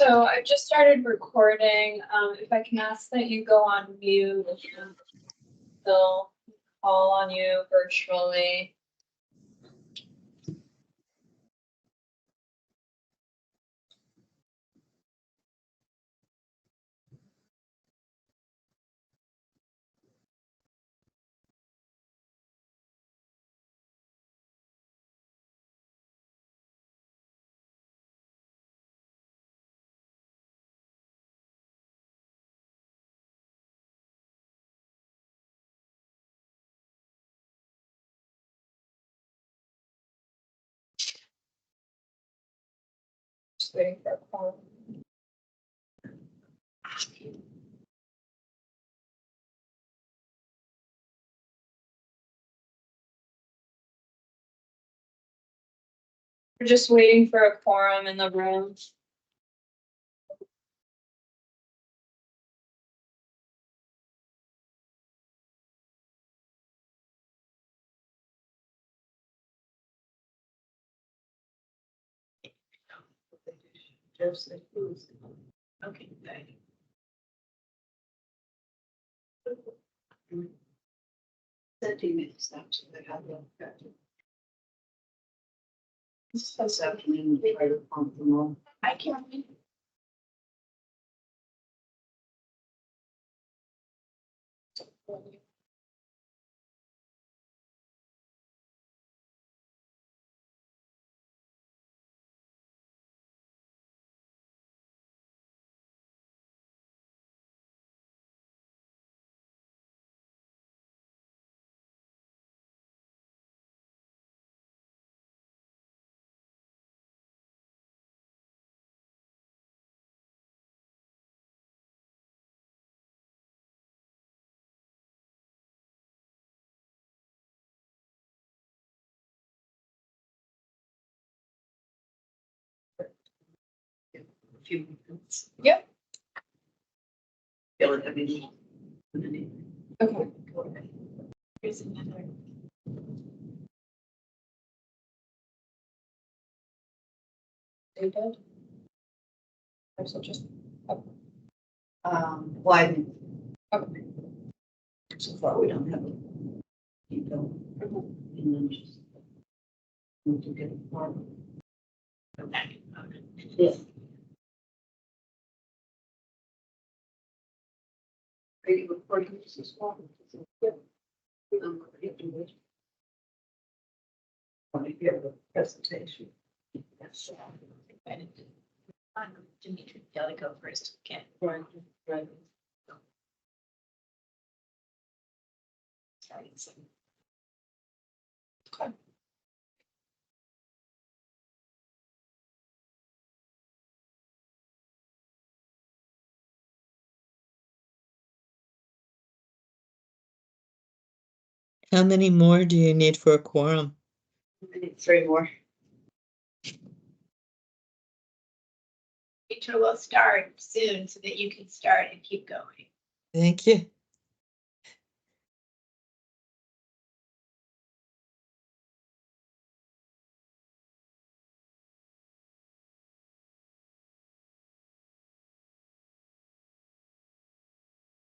So I've just started recording. If I can ask that you go on mute, they'll call on you virtually. Just waiting for a call. We're just waiting for a quorum in the room. Okay. 30 minutes after they had the this afternoon, we tried to pump them all. I can't. A few minutes. Yep. Feel it every day. Okay. Here's another. David? Or so just. Widening. Okay. So far, we don't have a detail. And then just need to get a form. Okay. Yeah. Are you recording this as well? Yep. You can wait. Want to hear the presentation? Yes. Dimitri, gotta go first. Can't. Right, right. Sorry. Okay. How many more do you need for a quorum? I need 3 more. Dimitri will start soon so that you can start and keep going. Thank you.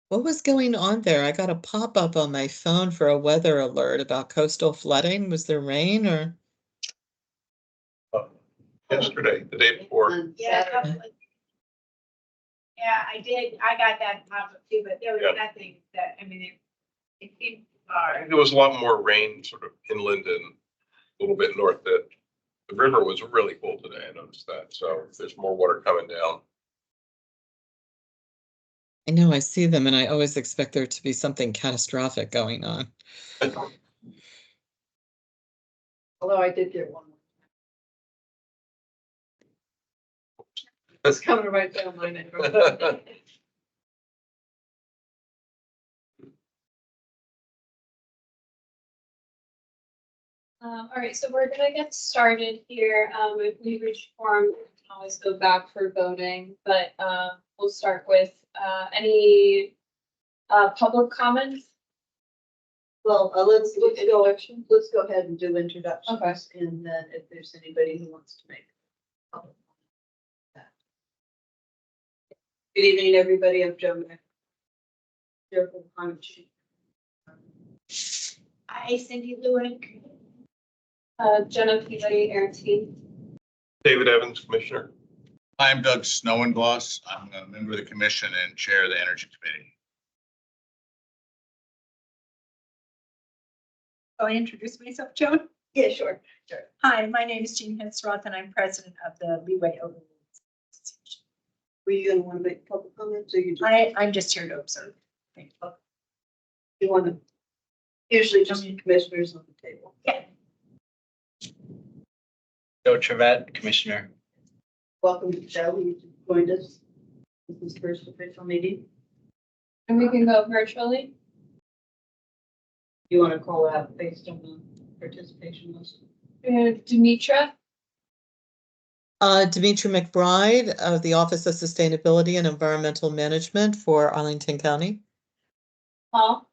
What was going on there? I got a pop-up on my phone for a weather alert about coastal flooding. Was there rain or? Yesterday, the day before. On Yeah, Saturday. yeah, I did. I got that pop-up too, but there was Yeah. nothing that, I mean, it seemed I far. think there was a lot more rain sort of inland and a little bit north. That the river was really full today. I noticed that. So there's more water coming down. I know I see them and I always expect there to be something catastrophic going on. Although I did get one. It's coming right down my neighborhood. All right, so we're gonna get started here. If we reach quorum, we can always go back for voting, but we'll start with any public comments. Well, let's go ahead and do introductions. Okay. And then if there's anybody who wants to make. Good evening, everybody. I'm Joe Mack. Chair for the Climate Change. Hi, Cindy Lewick. Jenna Peabody, Aaron T. David Evans, Commissioner. I'm Doug Snowengloss. I'm a member of the commission and chair of the Energy Committee. I'll introduce myself, Joan. Yeah, sure. Hi, my name is Jean Hinsroth and I'm president of the Leeway Overland Association. Were you going to want to make public comments or you just? I'm just here to observe. Thank you. You want to? Usually just the commissioners on the table. Yeah. Joe Trevette, Commissioner. Welcome to Joe. You joined us. This is first official meeting. And we can go virtually. You want to call out based on the participation list? Demetra, Demetra McBride of the Office of Sustainability and Environmental Management for Arlington County. Paul,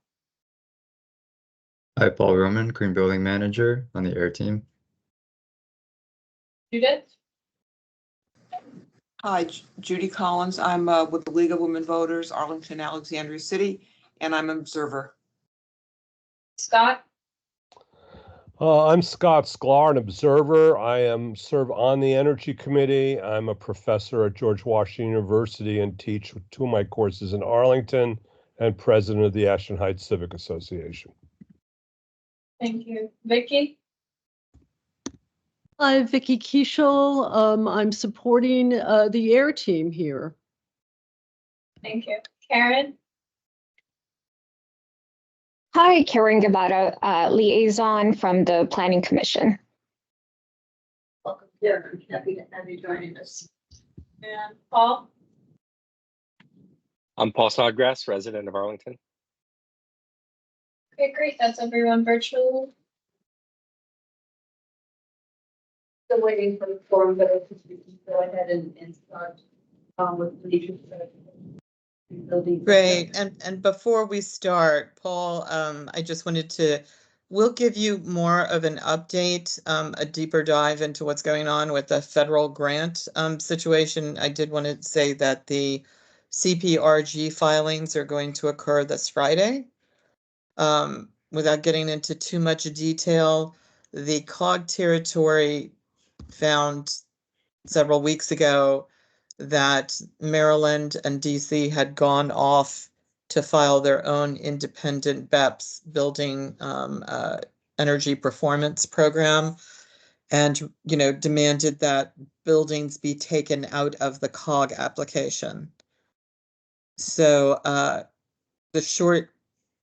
Hi, Paul Roman, Green Building Manager on the air team. Judith, Hi, Judy Collins. I'm with the League of Women Voters, Arlington, Alexandria City, and I'm an observer. Scott, I'm Scott Sklar, an observer. serve on the Energy Committee. I'm a professor at George Washington University and teach two of my courses in Arlington and president of the Ashton Heights Civic Association. thank you. Vicky, Hi, Vicky Kishel. I'm supporting the air team here. thank you. Karen, Hi, Karen Gavada, liaison from the Planning Commission. Welcome, Karen. Happy to have you joining us. and Paul. I'm Paul Snodgrass, resident of Arlington. Okay, great. That's everyone virtual. Still waiting for the form, but I think we can go ahead and start with the leadership. Great. And before we start, Paul, I just wanted to, we'll give you more of an update, a deeper dive into what's going on with the federal grant situation. I did want to say that the CPRG filings are going to occur this Friday. Without getting into too much detail, the COG territory found several weeks ago that Maryland and DC had gone off to file their own independent BEPS building energy performance program, and demanded that buildings be taken out of the COG application. So the short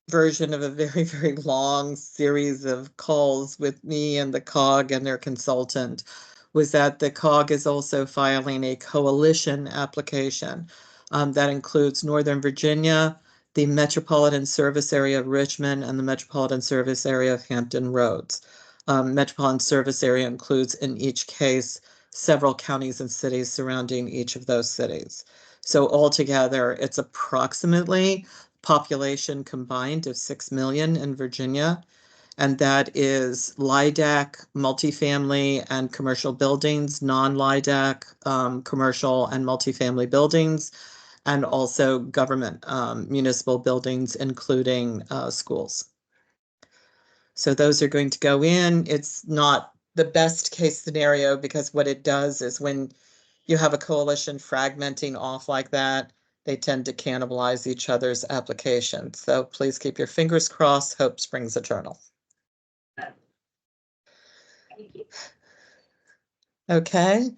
version of a very, very long series of calls with me and the COG and their consultant was that the COG is also filing a coalition application that includes Northern Virginia, the Metropolitan Service Area of Richmond, and the Metropolitan Service Area of Hampton Roads. Metropolitan Service Area includes, in each case, several counties and cities surrounding each of those cities. So altogether, it's approximately population combined of 6 million in Virginia, and that is LIDAC, multifamily and commercial buildings, non-LIDAC, commercial and multifamily buildings, and also government municipal buildings, including schools. So those are going to go in. It's not the best case scenario, because what it does is when you have a coalition fragmenting off like that, they tend to cannibalize each other's applications. So please keep your fingers crossed. Hope springs eternal. Okay.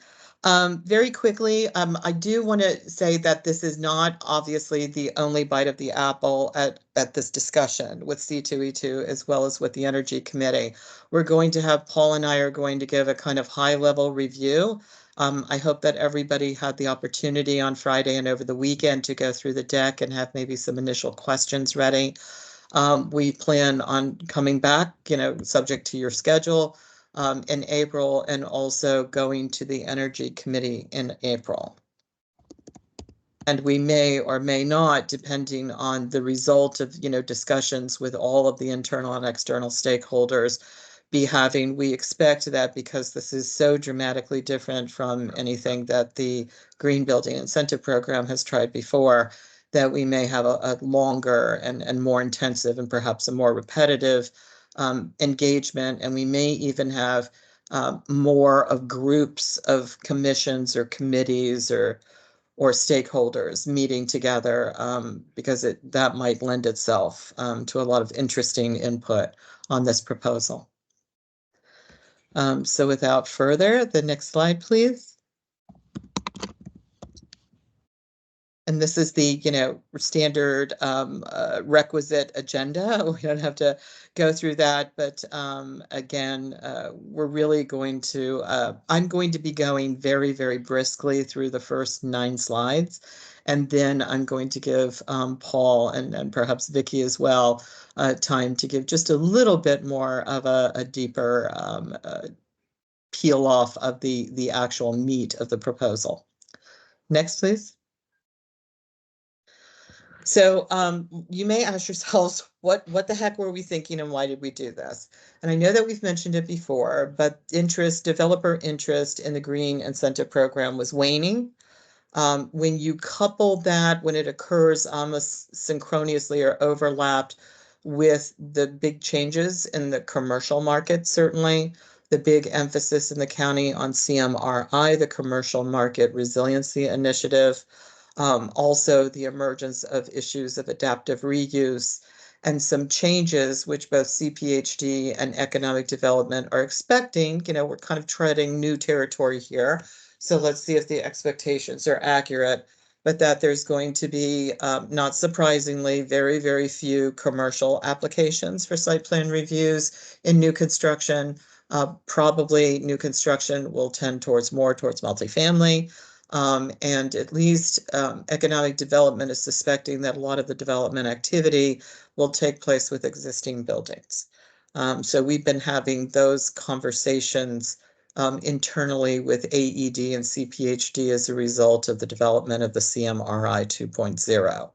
Very quickly, I do want to say that this is not obviously the only bite of the apple at this discussion with C2E2 as well as with the Energy Committee. We're going to have, Paul and I are going to give a kind of high-level review. I hope that everybody had the opportunity on Friday and over the weekend to go through the deck and have maybe some initial questions ready. We plan on coming back, subject to your schedule, in April, and also going to the Energy Committee in April. And we may or may not, depending on the result of, discussions with all of the internal and external stakeholders, be having. We expect that because this is so dramatically different from anything that the Green Building Incentive Program has tried before, that we may have a longer and more intensive and perhaps a more repetitive engagement. And we may even have more of groups of commissions or committees or stakeholders meeting together, because that might lend itself to a lot of interesting input on this proposal. So without further, the next slide, please. And this is the, standard requisite agenda. We don't have to go through that, but again, we're really going to, I'm going to be going very, very briskly through the first 9 slides. And then I'm going to give Paul and perhaps Vicky as well time to give just a little bit more of a deeper peel off of the actual meat of the proposal. Next, please. So you may ask yourselves, what the heck were we thinking and why did we do this? And I know that we've mentioned it before, but developer interest in the Green Incentive Program was waning. When you couple that, when it occurs almost synchronously or overlapped with the big changes in the commercial market, certainly the big emphasis in the county on CMRI, the Commercial Market Resiliency Initiative, also the emergence of issues of adaptive reuse and some changes which both CPHD and economic development are expecting. We're kind of treading new territory here. So let's see if the expectations are accurate, but that there's going to be, not surprisingly, very, very few commercial applications for site plan reviews in new construction. Probably new construction will tend towards multifamily. And at least economic development is suspecting that a lot of the development activity will take place with existing buildings. So we've been having those conversations internally with AED and CPHD as a result of the development of the CMRI 2.0.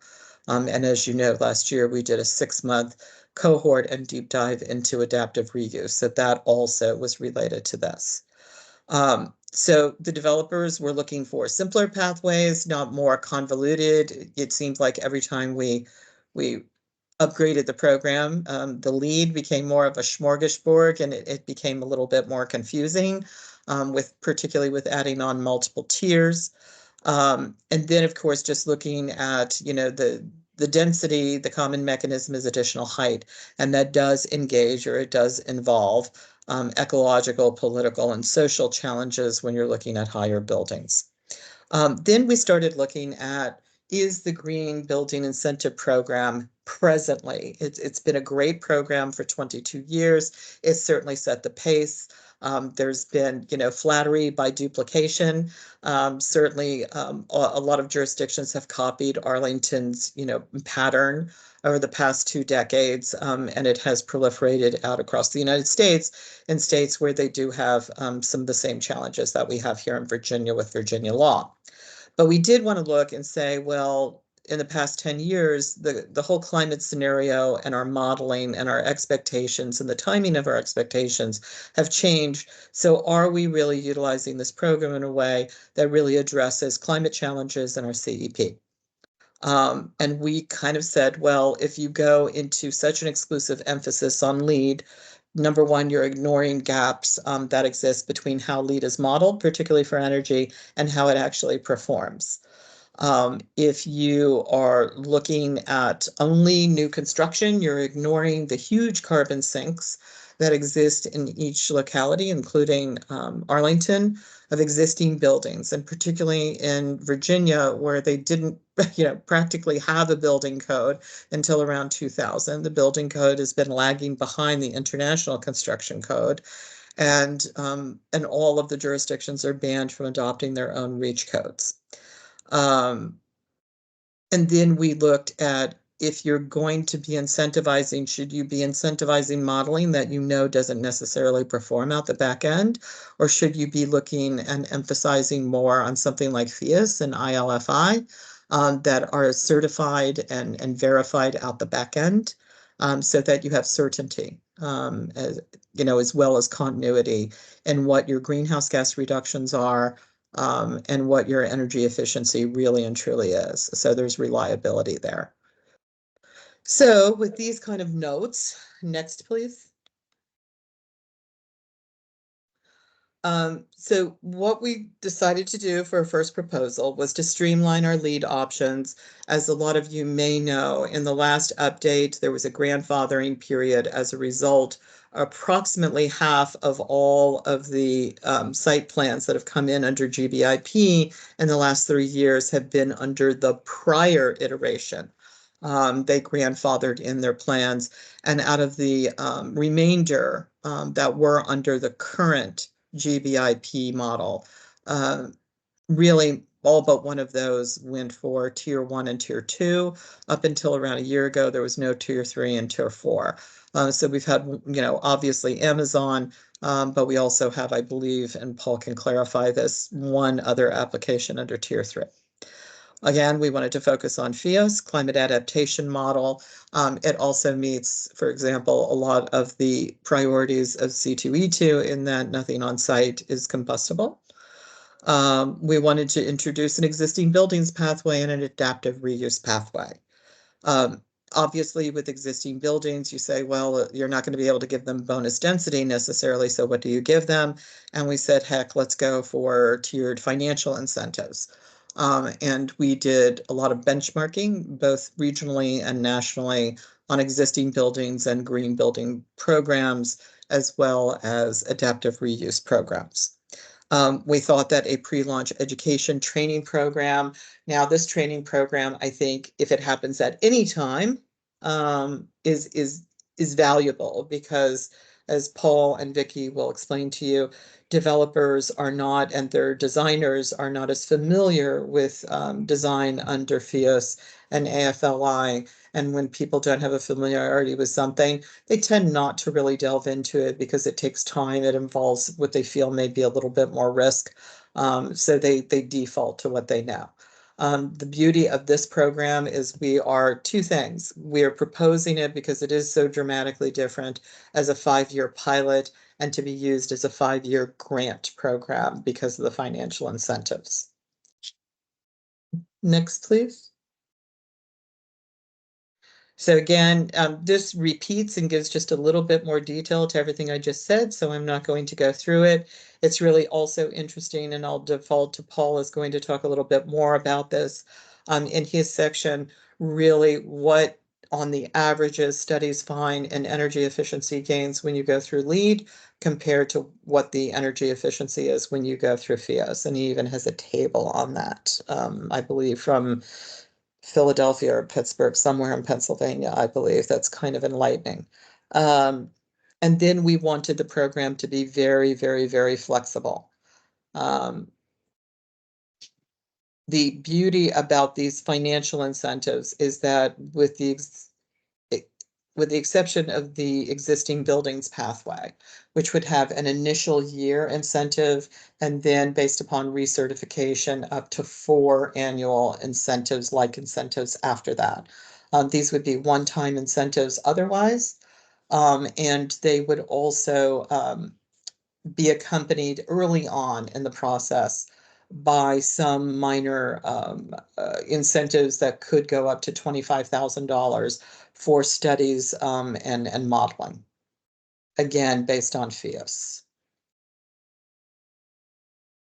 And as you know, last year we did a 6-month cohort and deep dive into adaptive reuse. So that also was related to this. So the developers were looking for simpler pathways, not more convoluted. It seems like every time we upgraded the program, the lead became more of a smorgasbord, and it became a little bit more confusing, particularly with adding on multiple tiers. And then, of course, just looking at the density, the common mechanism is additional height, and that does engage, or it does involve ecological, political, and social challenges when you're looking at higher buildings. Then we started looking at, is the Green Building Incentive Program presently? It's been a great program for 22 years. It's certainly set the pace. There's been, flattery by duplication. Certainly, a lot of jurisdictions have copied Arlington's, pattern over the past 2 decades, and it has proliferated out across the United States in states where they do have some of the same challenges that we have here in Virginia with Virginia law. But we did want to look and say, well, in the past 10 years, the whole climate scenario and our modeling and our expectations and the timing of our expectations have changed. So are we really utilizing this program in a way that really addresses climate challenges in our CEP? And we kind of said, well, if you go into such an exclusive emphasis on LEED, number one, you're ignoring gaps that exist between how LEED is modeled, particularly for energy, and how it actually performs. If you are looking at only new construction, you're ignoring the huge carbon sinks that exist in each locality, including Arlington, of existing buildings, and particularly in Virginia, where they didn't, practically have a building code until around 2000. The building code has been lagging behind the international construction code, and all of the jurisdictions are banned from adopting their own REACH codes. And then we looked at, if you're going to be incentivizing, should you be incentivizing modeling that doesn't necessarily perform out the back end, or should you be looking and emphasizing more on something like FIAS and ILFI that are certified and verified out the back end, so that you have certainty as, you know, as well as continuity in what your greenhouse gas reductions are, and what your energy efficiency really and truly is. So there's reliability there. So with these kind of notes, next, please. So what we decided to do for our first proposal was to streamline our lead options. As a lot of you may know, in the last update, there was a grandfathering period. As a result, approximately half of all of the site plans that have come in under GBIP in the last 3 years have been under the prior iteration. They grandfathered in their plans, and out of the remainder that were under the current GBIP model. Really, all but one of those went for tier 1 and tier 2. Up until around a year ago, there was no tier 3 and tier 4. So we've had, you know, obviously Amazon, but we also have, I believe, and Paul can clarify this, one other application under tier 3. Again, we wanted to focus on FEOS, climate adaptation model. It also meets, for example, a lot of the priorities of C2E2 in that nothing on site is combustible. We wanted to introduce an existing buildings pathway and an adaptive reuse pathway. Obviously, with existing buildings, you say, well, you're not going to be able to give them bonus density necessarily, so what do you give them? And we said, heck, let's go for tiered financial incentives. And we did a lot of benchmarking, both regionally and nationally, on existing buildings and green building programs, as well as adaptive reuse programs. We thought that a pre-launch education training program. Now, this training program, I think, if it happens at any time, is valuable because, as Paul and Vicky will explain to you, developers are not, and their designers are not as familiar with design under FEOS and AFLI. And when people don't have a familiarity with something, they tend not to really delve into it because it takes time. It involves what they feel may be a little bit more risk. So they default to what they know. The beauty of this program is we are two things. We are proposing it because it is so dramatically different as a 5-year pilot and to be used as a 5-year grant program because of the financial incentives. Next, please. So again, this repeats and gives just a little bit more detail to everything I just said, so I'm not going to go through it. It's really also interesting, and I'll default to Paul is going to talk a little bit more about this in his section, really what on the averages studies find in energy efficiency gains when you go through LEED compared to what the energy efficiency is when you go through FEOS. And he even has a table on that, I believe, from Philadelphia or Pittsburgh, somewhere in Pennsylvania, I believe. That's kind of enlightening. And then we wanted the program to be very, very, very flexible. The beauty about these financial incentives is that with the exception of the existing buildings pathway, which would have an initial year incentive and then based upon recertification up to 4 annual incentives, like incentives after that. These would be one-time incentives otherwise, and they would also be accompanied early on in the process by some minor incentives that could go up to $25,000 for studies and modeling, again, based on FEOS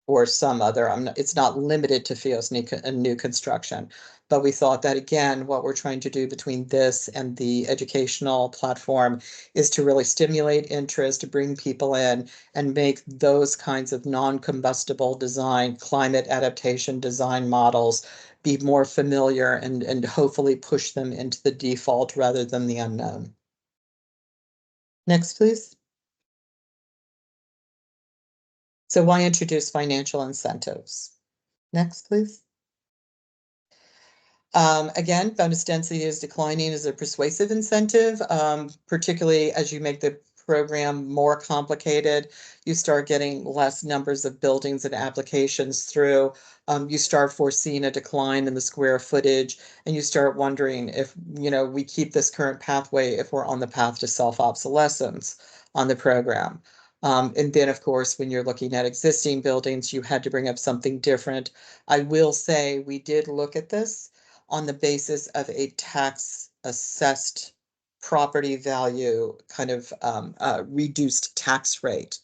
or some other, it's not limited to FEOS new construction. But we thought that, again, what we're trying to do between this and the educational platform is to really stimulate interest, to bring people in and make those kinds of non-combustible design, climate adaptation design models be more familiar and hopefully push them into the default rather than the unknown. Next, please. So why introduce financial incentives? Next, please. Again, bonus density is declining as a persuasive incentive, particularly as you make the program more complicated. You start getting less numbers of buildings and applications through. You start foreseeing a decline in the square footage, and you start wondering if, we keep this current pathway, if we're on the path to self-obsolescence on the program. And then, of course, when you're looking at existing buildings, you had to bring up something different. I will say we did look at this on the basis of a tax assessed property value kind of reduced tax rate.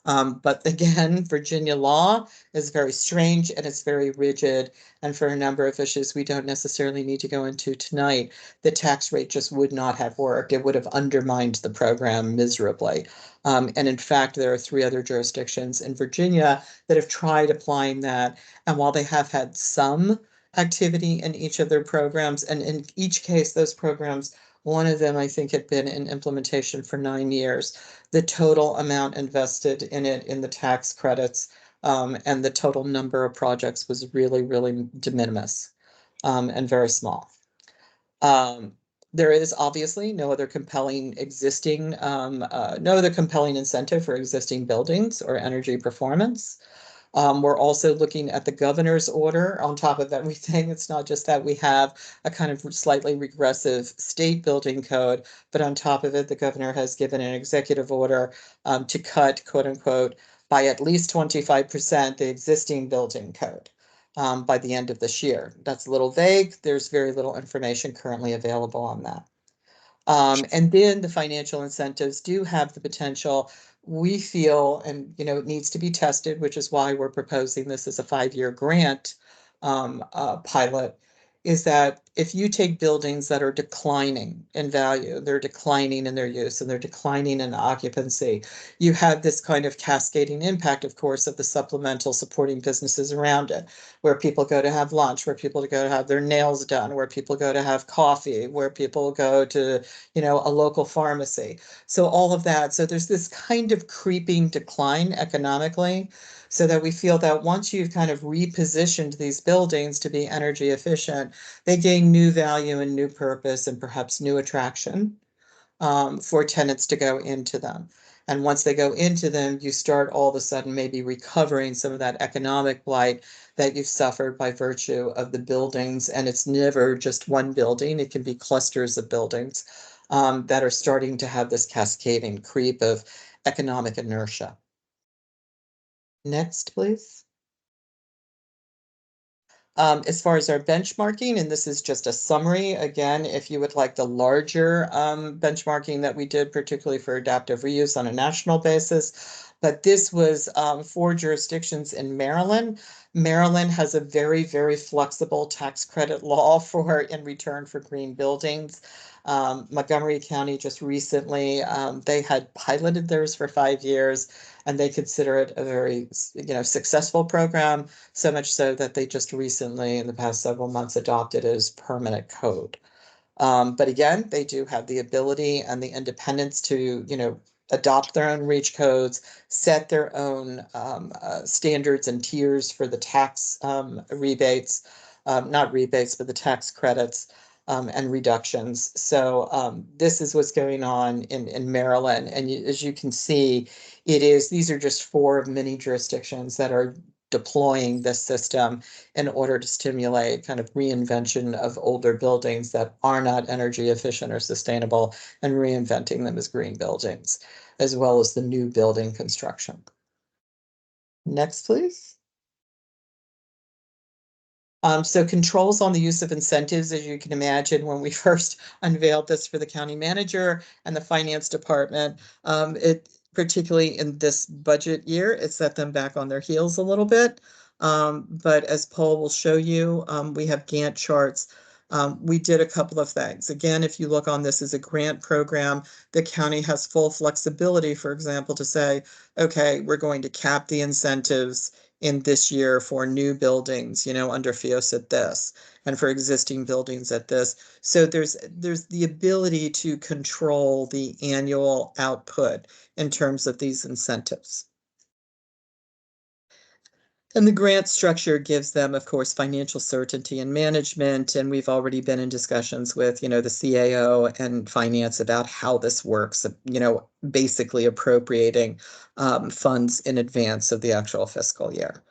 But again, Virginia law is very strange and it's very rigid. And for a number of issues we don't necessarily need to go into tonight, the tax rate just would not have worked. It would have undermined the program miserably. And in fact, there are 3 other jurisdictions in Virginia that have tried applying that. And while they have had some activity in each of their programs, and in each case, those programs, one of them I think had been in implementation for 9 years. The total amount invested in it in the tax credits and the total number of projects was really, really de minimis and very small. There is obviously no other compelling incentive for existing buildings or energy performance. We're also looking at the governor's order on top of everything. It's not just that we have a kind of slightly regressive state building code, but on top of it, the governor has given an executive order to cut, quote unquote, by at least 25% the existing building code by the end of this year. That's a little vague. There's very little information currently available on that. And then the financial incentives do have the potential, we feel, and it needs to be tested, which is why we're proposing this as a 5-year grant pilot, is that if you take buildings that are declining in value, they're declining in their use and they're declining in occupancy, you have this kind of cascading impact, of course, of the supplemental supporting businesses around it, where people go to have lunch, where people go to have their nails done, where people go to have coffee, where people go to, a local pharmacy. So all of that. So there's this kind of creeping decline economically, so that we feel that once you've kind of repositioned these buildings to be energy efficient, they gain new value and new purpose and perhaps new attraction for tenants to go into them. And once they go into them, you start all of a sudden maybe recovering some of that economic blight that you've suffered by virtue of the buildings. And it's never just one building, it can be clusters of buildings that are starting to have this cascading creep of economic inertia. Next, please. As far as our benchmarking, and this is just a summary, again, if you would like the larger benchmarking that we did, particularly for adaptive reuse on a national basis, but this was 4 jurisdictions in Maryland. Maryland has a very, very flexible tax credit law in return for green buildings. Montgomery County just recently, they had piloted theirs for 5 years, and they consider it a very, successful program, so much so that they just recently, in the past several months, adopted it as permanent code. But again, they do have the ability and the independence to, adopt their own REACH codes, set their own standards and tiers for the tax rebates, not rebates, but the tax credits and reductions. So this is what's going on in Maryland. And as you can see, these are just 4 of many jurisdictions that are deploying this system in order to stimulate kind of reinvention of older buildings that are not energy efficient or sustainable and reinventing them as green buildings, as well as the new building construction. Next, please. So controls on the use of incentives, as you can imagine, when we first unveiled this for the county manager and the finance department, particularly in this budget year, it set them back on their heels a little bit. But as Paul will show you, we have Gantt charts. We did a couple of things. Again, if you look on this as a grant program, the county has full flexibility, for example, to say, okay, we're going to cap the incentives in this year for new buildings, under FEOS at this, and for existing buildings at this. So there's the ability to control the annual output in terms of these incentives. And the grant structure gives them, of course, financial certainty and management. And we've already been in discussions with, the CAO and finance about how this works, basically appropriating funds in advance of the actual fiscal year.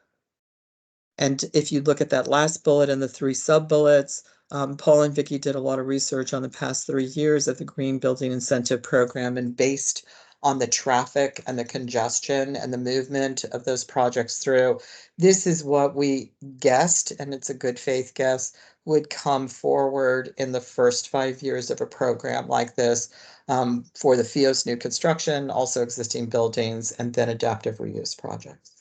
And if you look at that last bullet and the 3 sub-bullets, Paul and Vicky did a lot of research on the past 3 years of the Green Building Incentive Program, and based on the traffic and the congestion and the movement of those projects through, this is what we guessed, and it's a good faith guess, would come forward in the first 5 years of a program like this, for the FIOS new construction, also existing buildings, and then adaptive reuse projects.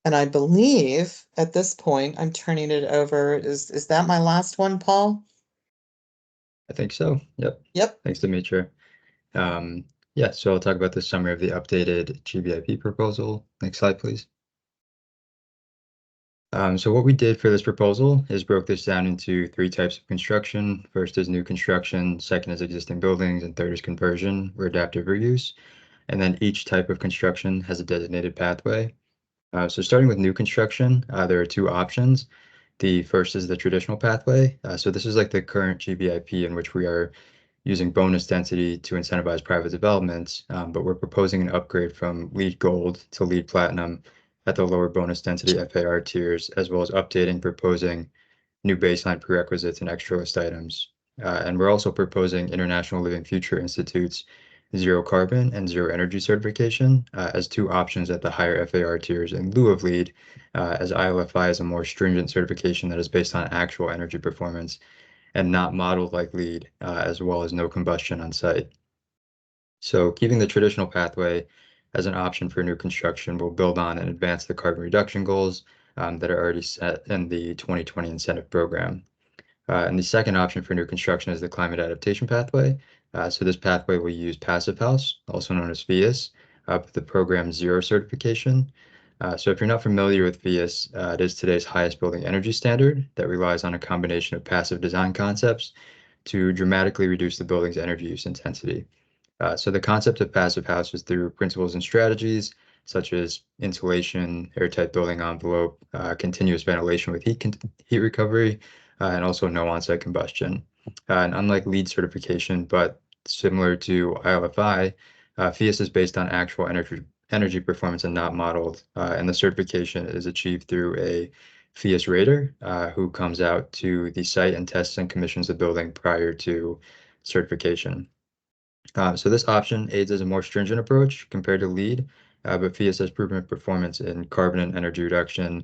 And I believe at this point, I'm turning it over. Is that my last one, Paul? I think so. Yep. Yep. Thanks, Demetra. Yeah, so I'll talk about the summary of the updated GBIP proposal. Next slide, please. So what we did for this proposal is broke this down into 3 types of construction. First is new construction, second is existing buildings, and third is conversion or adaptive reuse. And then each type of construction has a designated pathway. So starting with new construction, there are 2 options. The first is the traditional pathway. So this is like the current GBIP in which we are using bonus density to incentivize private developments, but we're proposing an upgrade from LEED Gold to LEED Platinum at the lower bonus density FAR tiers, as well as updating, proposing new baseline prerequisites and extra list items. And we're also proposing International Living Future Institute's zero carbon and zero energy certification as 2 options at the higher FAR tiers in lieu of LEED, as ILFI is a more stringent certification that is based on actual energy performance and not modeled like LEED, as well as no combustion on site. So keeping the traditional pathway as an option for new construction will build on and advance the carbon reduction goals that are already set in the 2020 incentive program. And the second option for new construction is the climate adaptation pathway. So this pathway will use Passive House, also known as FIAS, with the program zero certification. So if you're not familiar with FIAS, it is today's highest building energy standard that relies on a combination of passive design concepts to dramatically reduce the building's energy use intensity. So the concept of Passive House is through principles and strategies such as insulation, airtight building envelope, continuous ventilation with heat recovery, and also no on-site combustion. And unlike LEED certification, but similar to ILFI, FIAS is based on actual energy performance and not modeled. And the certification is achieved through a FIAS rater who comes out to the site and tests and commissions the building prior to certification. So this option aids as a more stringent approach compared to LEED, but FIAS has proven performance in carbon and energy reduction,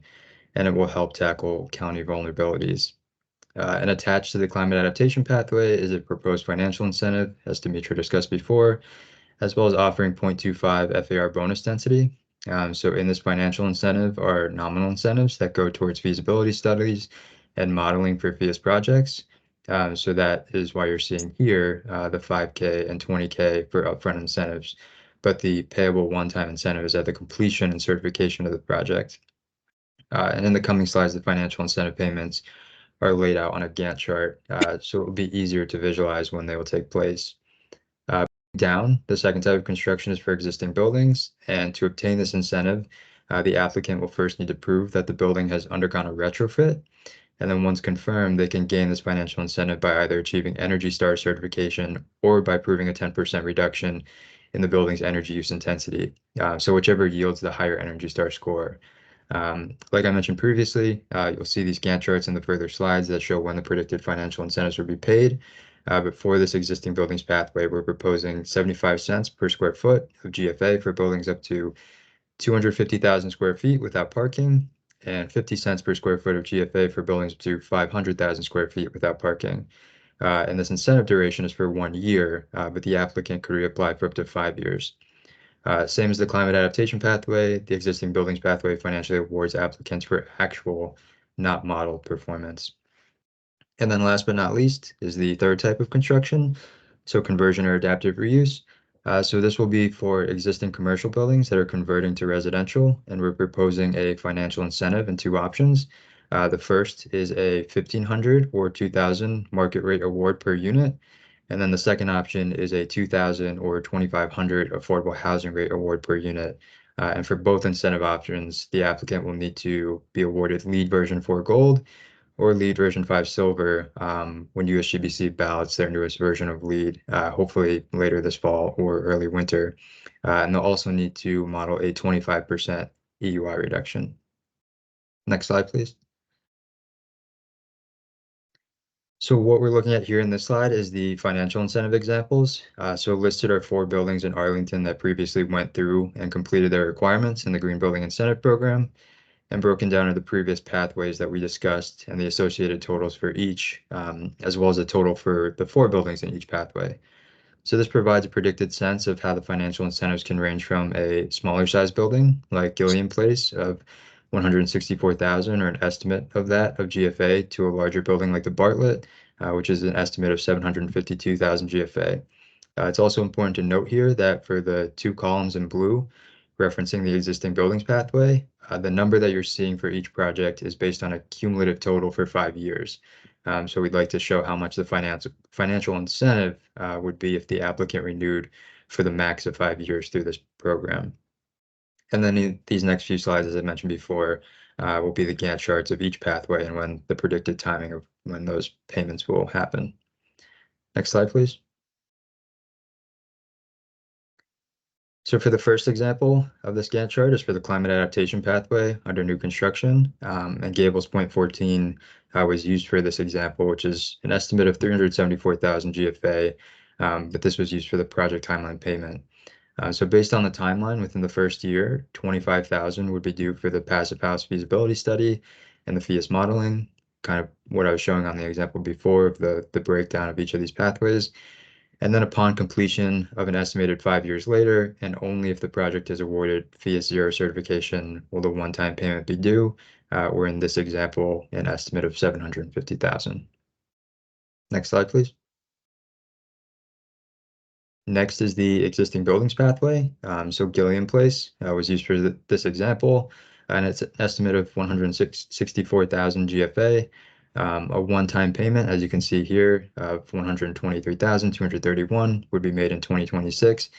and it will help tackle county vulnerabilities. And attached to the climate adaptation pathway is a proposed financial incentive, as Demetra discussed before, as well as offering 0.25 FAR bonus density. So in this financial incentive are nominal incentives that go towards feasibility studies and modeling for FIAS projects. So that is why you're seeing here the 5K and 20K for upfront incentives, but the payable one-time incentive is at the completion and certification of the project. And in the coming slides, the financial incentive payments are laid out on a Gantt chart, so it will be easier to visualize when they will take place. Down, the second type of construction is for existing buildings, and to obtain this incentive, the applicant will first need to prove that the building has undergone a retrofit, and then once confirmed, they can gain this financial incentive by either achieving Energy Star certification or by proving a 10% reduction in the building's energy use intensity, so whichever yields the higher Energy Star score. Like I mentioned previously, you'll see these Gantt charts in the further slides that show when the predicted financial incentives will be paid. But for this existing buildings pathway, we're proposing 75 cents per square foot of GFA for buildings up to 250,000 square feet without parking, and 50 cents per square foot of GFA for buildings up to 500,000 square feet without parking. And this incentive duration is for 1 year, but the applicant could reapply for up to 5 years. Same as the climate adaptation pathway, the existing buildings pathway financially awards applicants for actual, not modeled performance. And then last but not least is the third type of construction, so conversion or adaptive reuse. So this will be for existing commercial buildings that are converting to residential, and we're proposing a financial incentive in 2 options. The first is a 1,500 or 2,000 market rate award per unit. And then the second option is a 2,000 or 2,500 affordable housing rate award per unit. And for both incentive options, the applicant will need to be awarded LEED version 4 gold or LEED version 5 silver when USGBC ballots their newest version of LEED, hopefully later this fall or early winter. And they'll also need to model a 25% EUI reduction. Next slide, please. So what we're looking at here in this slide is the financial incentive examples. So listed are 4 buildings in Arlington that previously went through and completed their requirements in the Green Building Incentive Program, and broken down into the previous pathways that we discussed and the associated totals for each, as well as a total for the 4 buildings in each pathway. So this provides a predicted sense of how the financial incentives can range from a smaller size building like Gilliam Place of 164,000 or an estimate of that of GFA to a larger building like the Bartlett, which is an estimate of 752,000 GFA. It's also important to note here that for the 2 columns in blue referencing the existing buildings pathway, the number that you're seeing for each project is based on a cumulative total for 5 years. So we'd like to show how much the financial incentive would be if the applicant renewed for the max of 5 years through this program. And then in these next few slides, as I mentioned before, will be the Gantt charts of each pathway and when the predicted timing of when those payments will happen. Next slide, please. So for the first example of this Gantt chart is for the climate adaptation pathway under new construction, and Gables Point 14 was used for this example, which is an estimate of 374,000 GFA, but this was used for the project timeline payment. So based on the timeline, within the first year, 25,000 would be due for the passive house feasibility study and the FIAS modeling, kind of what I was showing on the example before of the breakdown of each of these pathways. And then upon completion of an estimated 5 years later, and only if the project is awarded FIAS 0 certification, will the one-time payment be due, or in this example, an estimate of 750,000. Next slide, please. Next is the existing buildings pathway. So Gilliam Place was used for this example, and it's an estimate of 164,000 GFA. A one-time payment, as you can see here, of 123,231 would be made in 2026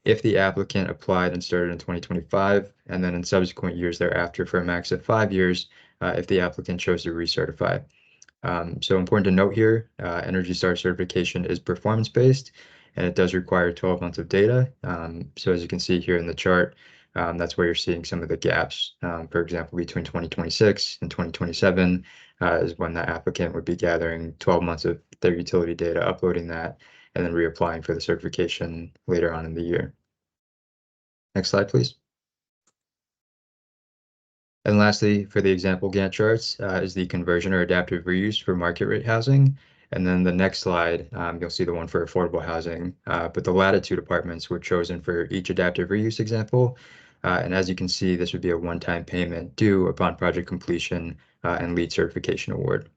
if the applicant applied and started in 2025, and then in subsequent years thereafter for a max of 5 years if the applicant chose to recertify. So important to note here, Energy Star certification is performance-based, and it does require 12 months of data. So as you can see here in the chart, that's where you're seeing some of the gaps. For example, between 2026 and 2027 is when the applicant would be gathering 12 months of their utility data, uploading that, and then reapplying for the certification later on in the year. Next slide, please. And lastly, for the example Gantt charts, is the conversion or adaptive reuse for market rate housing. And then the next slide, you'll see the one for affordable housing, but the latitude apartments were chosen for each adaptive reuse example. And as you can see, this would be a one-time payment due upon project completion and LEED certification award.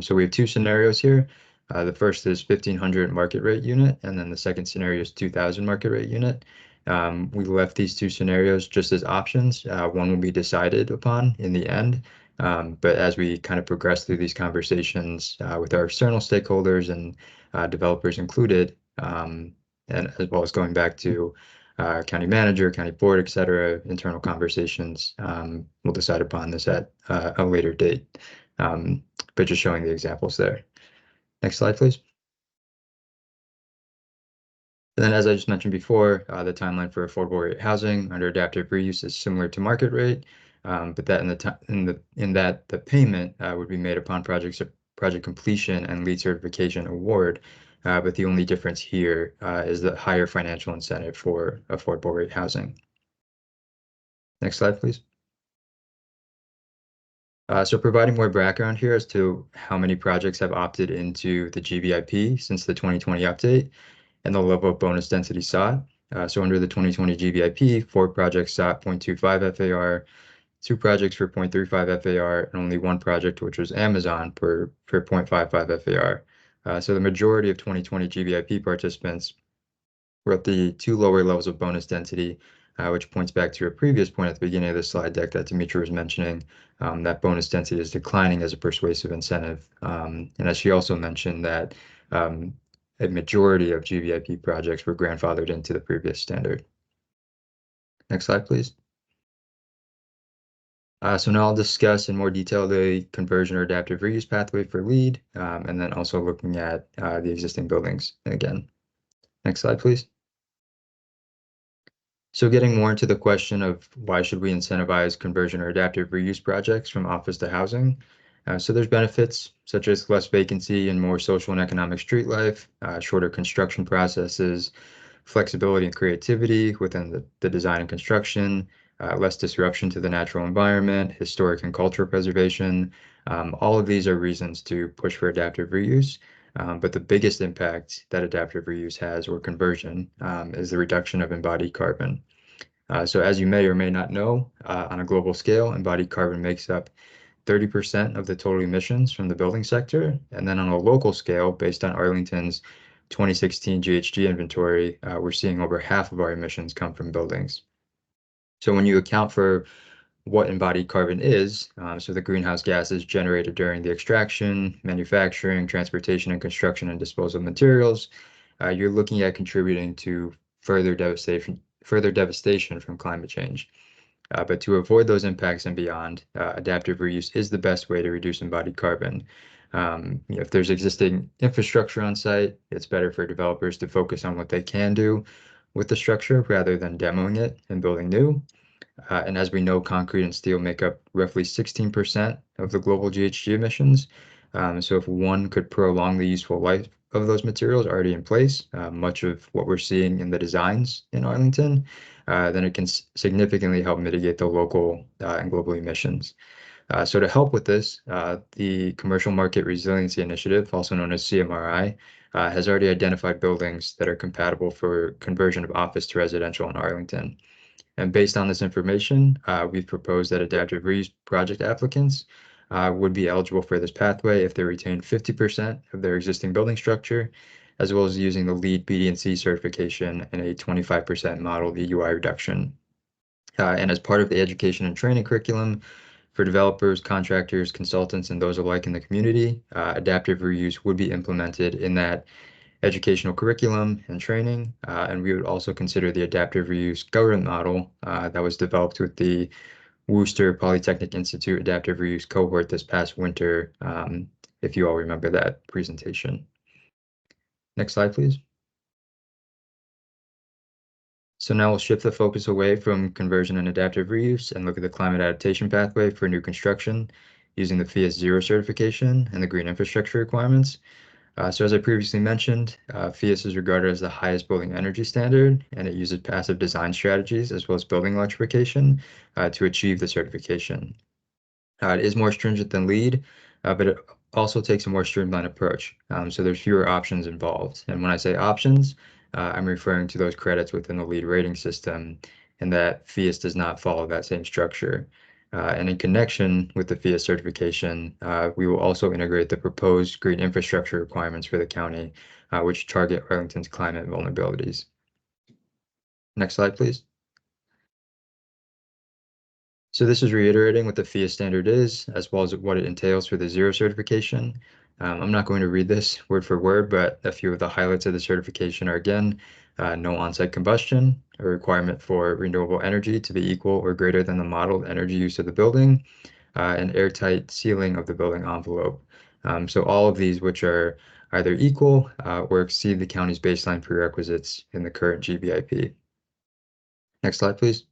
So we have 2 scenarios here. The first is 1,500 market rate unit, and then the second scenario is 2,000 market rate unit. We left these 2 scenarios just as options. One will be decided upon in the end. But as we kind of progress through these conversations with our external stakeholders and developers included, and as well as going back to county manager, county board, et cetera, internal conversations, we'll decide upon this at a later date. But just showing the examples there. Next slide, please. And then, as I just mentioned before, the timeline for affordable rate housing under adaptive reuse is similar to market rate, but that in that the payment would be made upon project completion and LEED certification award. But the only difference here is the higher financial incentive for affordable rate housing. Next slide, please. So providing more background here as to how many projects have opted into the GBIP since the 2020 update and the level of bonus density sought. So under the 2020 GBIP, 4 projects sought 0.25 FAR, 2 projects for 0.35 FAR, and only 1 project, which was Amazon, for 0.55 FAR. So the majority of 2020 GBIP participants were at the 2 lower levels of bonus density, which points back to a previous point at the beginning of the slide deck that Dimitri was mentioning, that bonus density is declining as a persuasive incentive. And as she also mentioned that a majority of GBIP projects were grandfathered into the previous standard. Next slide, please. So now I'll discuss in more detail the conversion or adaptive reuse pathway for LEED, and then also looking at the existing buildings again. Next slide, please. So getting more into the question of why should we incentivize conversion or adaptive reuse projects from office to housing? So there's benefits such as less vacancy and more social and economic street life, shorter construction processes, flexibility and creativity within the design and construction, less disruption to the natural environment, historic and cultural preservation. All of these are reasons to push for adaptive reuse. But the biggest impact that adaptive reuse has, or conversion, is the reduction of embodied carbon. So as you may or may not know, on a global scale, embodied carbon makes up 30% of the total emissions from the building sector. And then on a local scale, based on Arlington's 2016 GHG inventory, we're seeing over half of our emissions come from buildings. So when you account for what embodied carbon is, so the greenhouse gases generated during the extraction, manufacturing, transportation, and construction and disposal of materials, you're looking at contributing to further devastation from climate change. But to avoid those impacts and beyond, adaptive reuse is the best way to reduce embodied carbon. If there's existing infrastructure on site, it's better for developers to focus on what they can do with the structure rather than demoing it and building new. And as we know, concrete and steel make up roughly 16% of the global GHG emissions. So if one could prolong the useful life of those materials already in place, much of what we're seeing in the designs in Arlington, then it can significantly help mitigate the local and global emissions. So to help with this, the Commercial Market Resiliency Initiative, also known as CMRI, has already identified buildings that are compatible for conversion of office to residential in Arlington. And based on this information, we've proposed that adaptive reuse project applicants would be eligible for this pathway if they retain 50% of their existing building structure, as well as using the LEED BD&C certification and a 25% model VUI reduction. And as part of the education and training curriculum for developers, contractors, consultants, and those alike in the community, adaptive reuse would be implemented in that educational curriculum and training, and we would also consider the adaptive reuse government model that was developed with the Worcester Polytechnic Institute adaptive reuse cohort this past winter, if you all remember that presentation. Next slide, please. So now we'll shift the focus away from conversion and adaptive reuse and look at the climate adaptation pathway for new construction using the FIAS 0 certification and the green infrastructure requirements. So as I previously mentioned, FIAS is regarded as the highest building energy standard, and it uses passive design strategies as well as building electrification to achieve the certification. It is more stringent than LEED, but it also takes a more streamlined approach. So there's fewer options involved. And when I say options, I'm referring to those credits within the LEED rating system, and that FIAS does not follow that same structure. And in connection with the FIAS certification, we will also integrate the proposed green infrastructure requirements for the county, which target Arlington's climate vulnerabilities. Next slide, please. So this is reiterating what the FIAS standard is, as well as what it entails for the 0 certification. I'm not going to read this word for word, but a few of the highlights of the certification are, again, no on-site combustion, a requirement for renewable energy to be equal or greater than the modeled energy use of the building, and airtight sealing of the building envelope. So all of these which are either equal or exceed the county's baseline prerequisites in the current GBIP. Next slide, please.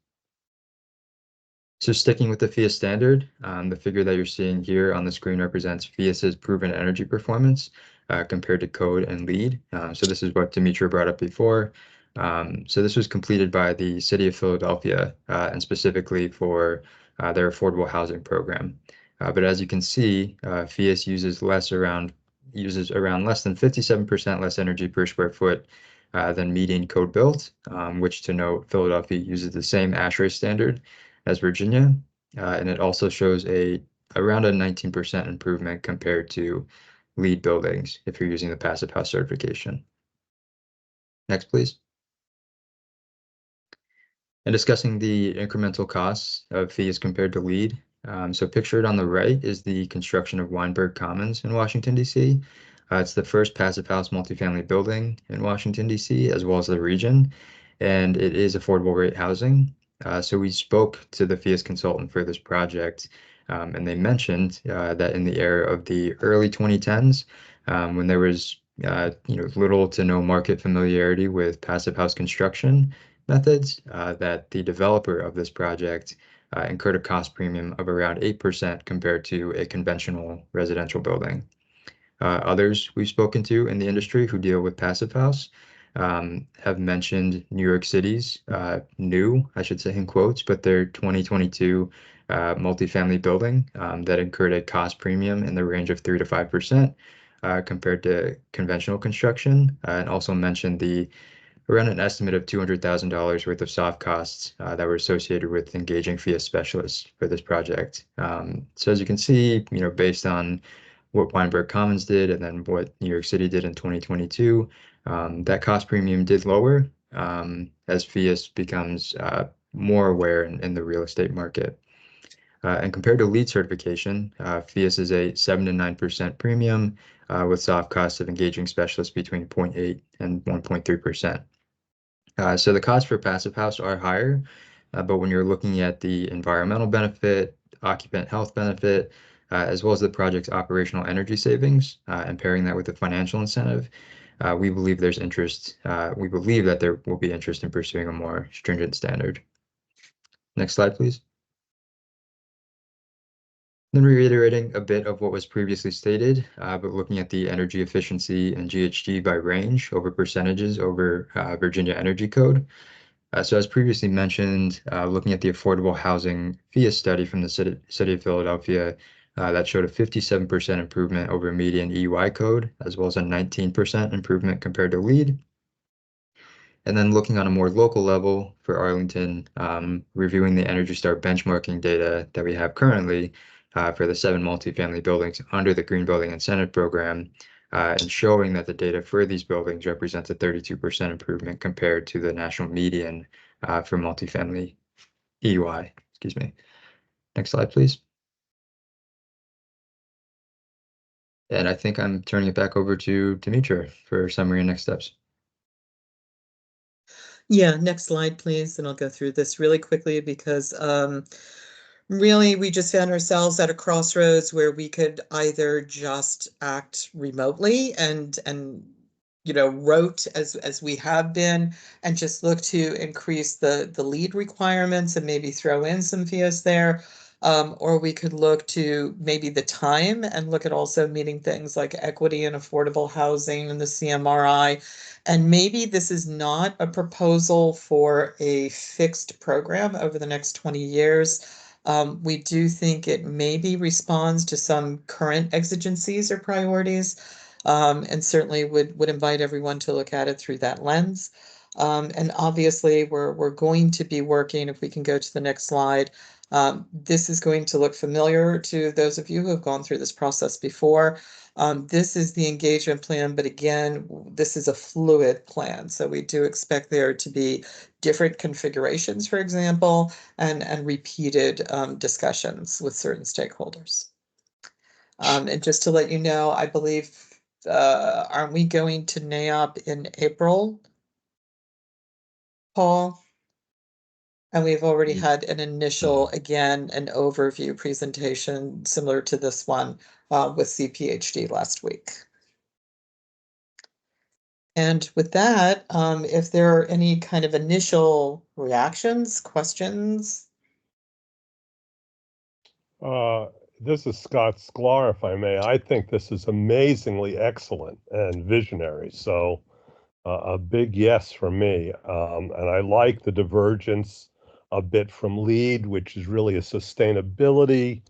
So sticking with the FIAS standard, the figure that you're seeing here on the screen represents FIAS's proven energy performance compared to code and LEED. So this is what Demetra brought up before. So this was completed by the City of Philadelphia and specifically for their affordable housing program. But as you can see, FIAS uses around less than 57% less energy per square foot than median code built, which, to note, Philadelphia uses the same ASHRAE standard as Virginia, and it also shows around a 19% improvement compared to LEED buildings if you're using the passive house certification. Next, please. And discussing the incremental costs of FIAS compared to LEED. So pictured on the right is the construction of Weinberg Commons in Washington, D.C. It's the first passive house multifamily building in Washington, D.C., as well as the region, and it is affordable rate housing. So we spoke to the FIAS consultant for this project, and they mentioned that in the era of the early 2010s, when there was little to no market familiarity with passive house construction methods, that the developer of this project incurred a cost premium of around 8% compared to a conventional residential building. Others we've spoken to in the industry who deal with passive house have mentioned New York City's new, I should say in quotes, but their 2022 multifamily building that incurred a cost premium in the range of 3 to 5% compared to conventional construction, and also mentioned around an estimate of $200,000 worth of soft costs that were associated with engaging FIAS specialists for this project. So as you can see, based on what Weinberg Commons did and then what New York City did in 2022, that cost premium did lower as FIAS becomes more aware in the real estate market. And compared to LEED certification, FIAS is a 7 to 9% premium with soft costs of engaging specialists between 0.8 and 1.3%. So the costs for passive house are higher, but when you're looking at the environmental benefit, occupant health benefit, as well as the project's operational energy savings, and pairing that with the financial incentive, we believe there's interest. We believe that there will be interest in pursuing a more stringent standard. Next slide, please. Then reiterating a bit of what was previously stated, but looking at the energy efficiency and GHG by range over percentages over Virginia Energy Code. So as previously mentioned, looking at the affordable housing FIAS study from the city of Philadelphia, that showed a 57% improvement over median EUI code, as well as a 19% improvement compared to LEED. And then looking on a more local level for Arlington, reviewing the Energy Star benchmarking data that we have currently for the 7 multifamily buildings under the Green Building Incentive Program, and showing that the data for these buildings represents a 32% improvement compared to the national median for multifamily EUI. Excuse me. Next slide, please. And I think I'm turning it back over to Dimitra for summary and next steps. Yeah, next slide, please. And I'll go through this really quickly because really we just found ourselves at a crossroads where we could either just act remotely and rote as we have been and just look to increase the LEED requirements and maybe throw in some FIAS there. Or we could look to maybe the time and look at also meeting things like equity and affordable housing and the CMRI. And maybe this is not a proposal for a fixed program over the next 20 years. We do think it maybe responds to some current exigencies or priorities, and certainly would invite everyone to look at it through that lens. And obviously, we're going to be working, if we can go to the next slide, this is going to look familiar to those of you who have gone through this process before. This is the engagement plan, but again, this is a fluid plan. So we do expect there to be different configurations, for example, and repeated discussions with certain stakeholders. And just to let you know, I believe, aren't we going to NAIOP in April, Paul? And we've already had an initial, again, an overview presentation similar to this one with CPHD last week. And with that, if there are any kind of initial reactions, questions? This is Scott Sklar, if I may. I think this is amazingly excellent and visionary. So a big yes from me. And I like the divergence a bit from LEED, which is really a sustainability,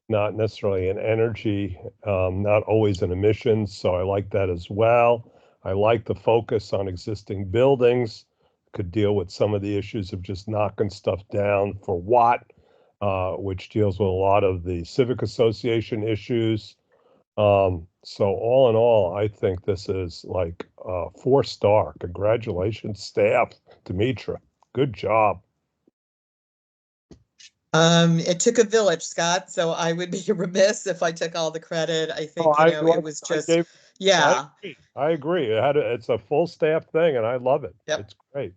not necessarily an energy, not always an emissions. So I like that as well. I like the focus on existing buildings, could deal with some of the issues of just knocking stuff down for what, which deals with a lot of the civic association issues. So all in all, I think this is like 4-star. Congratulations, staff. Dimitra, good job. It took a village, Scott, so I would be remiss if I took all the credit. I think, it was just, yeah. I agree. It's a full staff thing and I love it. Yep. It's great.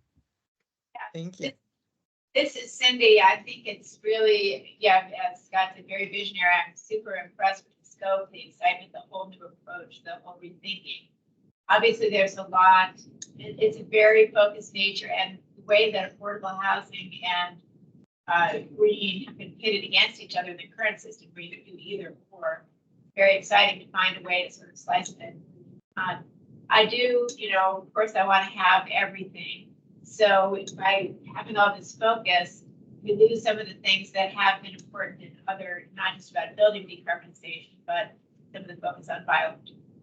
Thank you. This is Cindy. I think it's really, yeah, as Scott said, very visionary. I'm super impressed with the scope, the excitement, the whole new approach, the whole rethinking. Obviously, there's a lot. It's a very focused nature, and the way that affordable housing and green have been pitted against each other in the current system, where you could do either or. Very exciting to find a way to sort of slice it. I do, of course, I want to have everything. So by having all this focus, we lose some of the things that have been important in other, not just about building decarbonization, but some of the focus on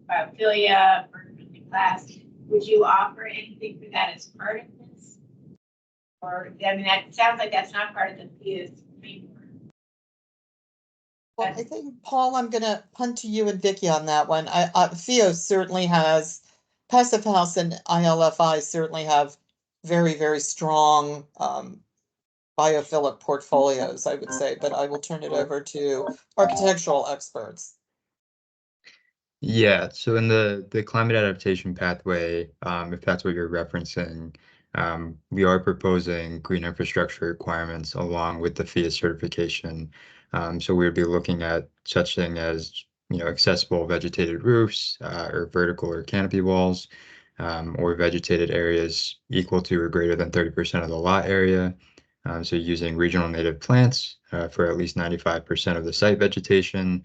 biophilia, burden class. Would you offer anything for that as part of this? Or, I mean, that sounds like that's not part of the PIA's framework. Well, I think, Paul, I'm going to punt to you and Vicky on that one. FIO certainly has, Passive House and ILFI certainly have very, very strong biophilic portfolios, I would say, but I will turn it over to architectural experts. Yeah, so in the climate adaptation pathway, if that's what you're referencing, we are proposing green infrastructure requirements along with the FIA certification. So we'd be looking at such thing as, accessible vegetated roofs, or vertical or canopy walls, or vegetated areas equal to or greater than 30% of the lot area. So using regional native plants for at least 95% of the site vegetation,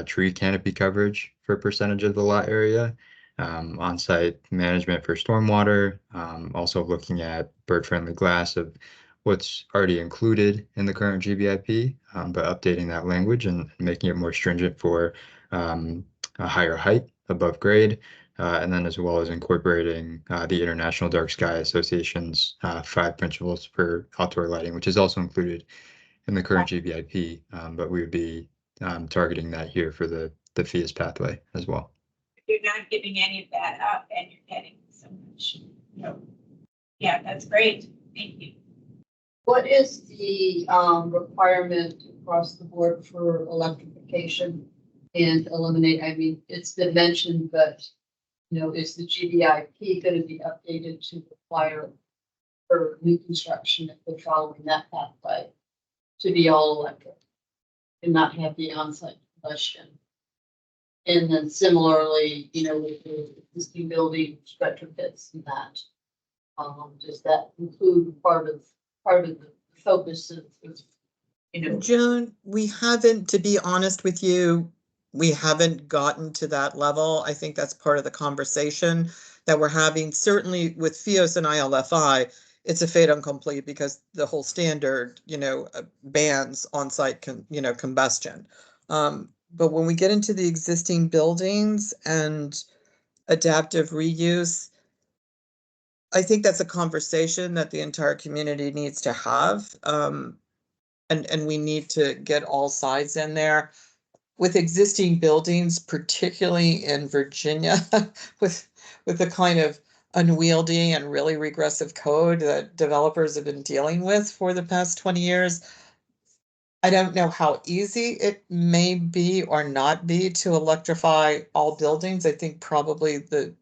tree canopy coverage for percentage of the lot area, on-site management for stormwater, also looking at bird-friendly glass of what's already included in the current GBIP, but updating that language and making it more stringent for a higher height above grade, and then as well as incorporating the International Dark Sky Association's 5 principles for outdoor lighting, which is also included in the current GBIP, but we would be targeting that here for the FIA's pathway as well. If you're not giving any of that up and you're getting so much, yeah, that's great. Thank you. What is the requirement across the board for electrification and eliminate? I mean, it's been mentioned, but is the GBIP going to be updated to require for new construction if they're following that pathway to be all electric and not have the on-site combustion? And then similarly, with the existing building retrofits and that, does that include part of the focus of Joan, we haven't, to be honest with you, we haven't gotten to that level. I think that's part of the conversation that we're having. Certainly with FIOS and ILFI, it's a fait accompli because the whole standard, bans on-site, combustion. But when we get into the existing buildings and adaptive reuse, I think that's a conversation that the entire community needs to have. And we need to get all sides in there. With existing buildings, particularly in Virginia, with the kind of unwieldy and really regressive code that developers have been dealing with for the past 20 years, I don't know how easy it may be or not be to electrify all buildings. I think probably the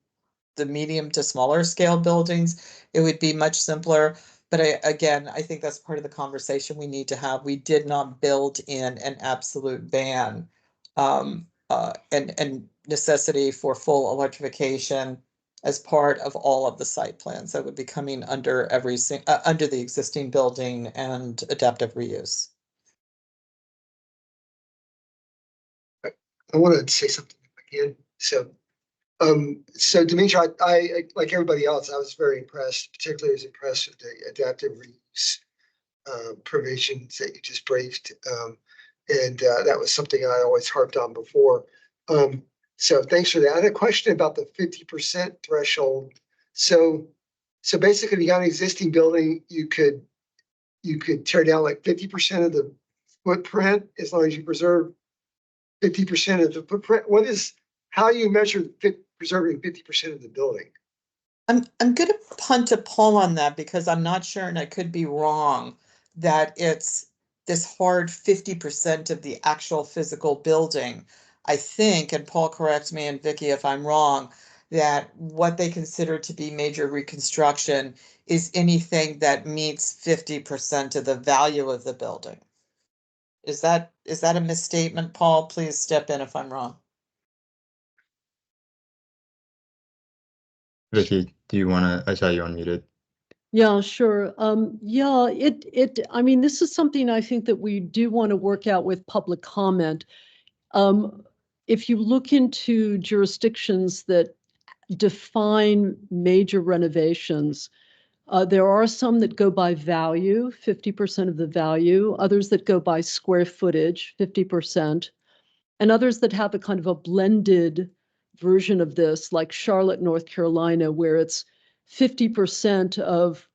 medium to smaller scale buildings, it would be much simpler. But I think that's part of the conversation we need to have. We did not build in an absolute ban and necessity for full electrification as part of all of the site plans that would be coming under under the existing building and adaptive reuse. I want to say something again. So Dimitri, I like everybody else, I was very impressed, particularly was impressed with the adaptive reuse provisions that you just briefed. And that was something I always harped on before. So thanks for that. I had a question about the 50% threshold. So basically, if you got an existing building, you could tear down like 50% of the footprint as long as you preserve 50% of the footprint. How do you measure preserving 50% of the building? I'm going to punt a poll on that because I'm not sure, and I could be wrong, that it's this hard 50% of the actual physical building. I think, and Paul corrects me and Vicky if I'm wrong, that what they consider to be major reconstruction is anything that meets 50% of the value of the building. Is that a misstatement, Paul? Please step in if I'm wrong. Vicky, do you want to, I saw you unmuted. Yeah, sure. Yeah, I mean, this is something I think that we do want to work out with public comment. If you look into jurisdictions that define major renovations, there are some that go by value, 50% of the value, others that go by square footage, 50%, and others that have a kind of a blended version of this, like Charlotte, North Carolina, where it's 50% of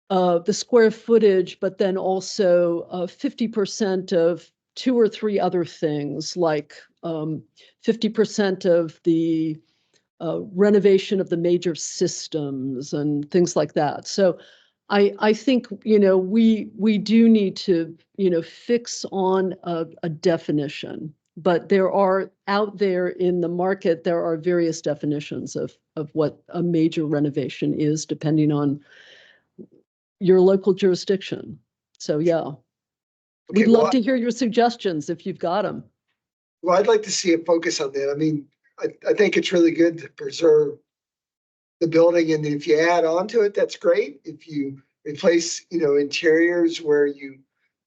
the square footage, but then also 50% of two or three other things, like 50% of the renovation of the major systems and things like that. So I think, we do need to, fix on a definition, but there are out there in the market, there are various definitions of what a major renovation is, depending on your local jurisdiction. So, yeah. Okay, We'd love well, to hear your suggestions if you've got them. well, I'd like to see a focus on that. I mean, I think it's really good to preserve the building, and if you add on to it, that's great. If you replace, interiors where you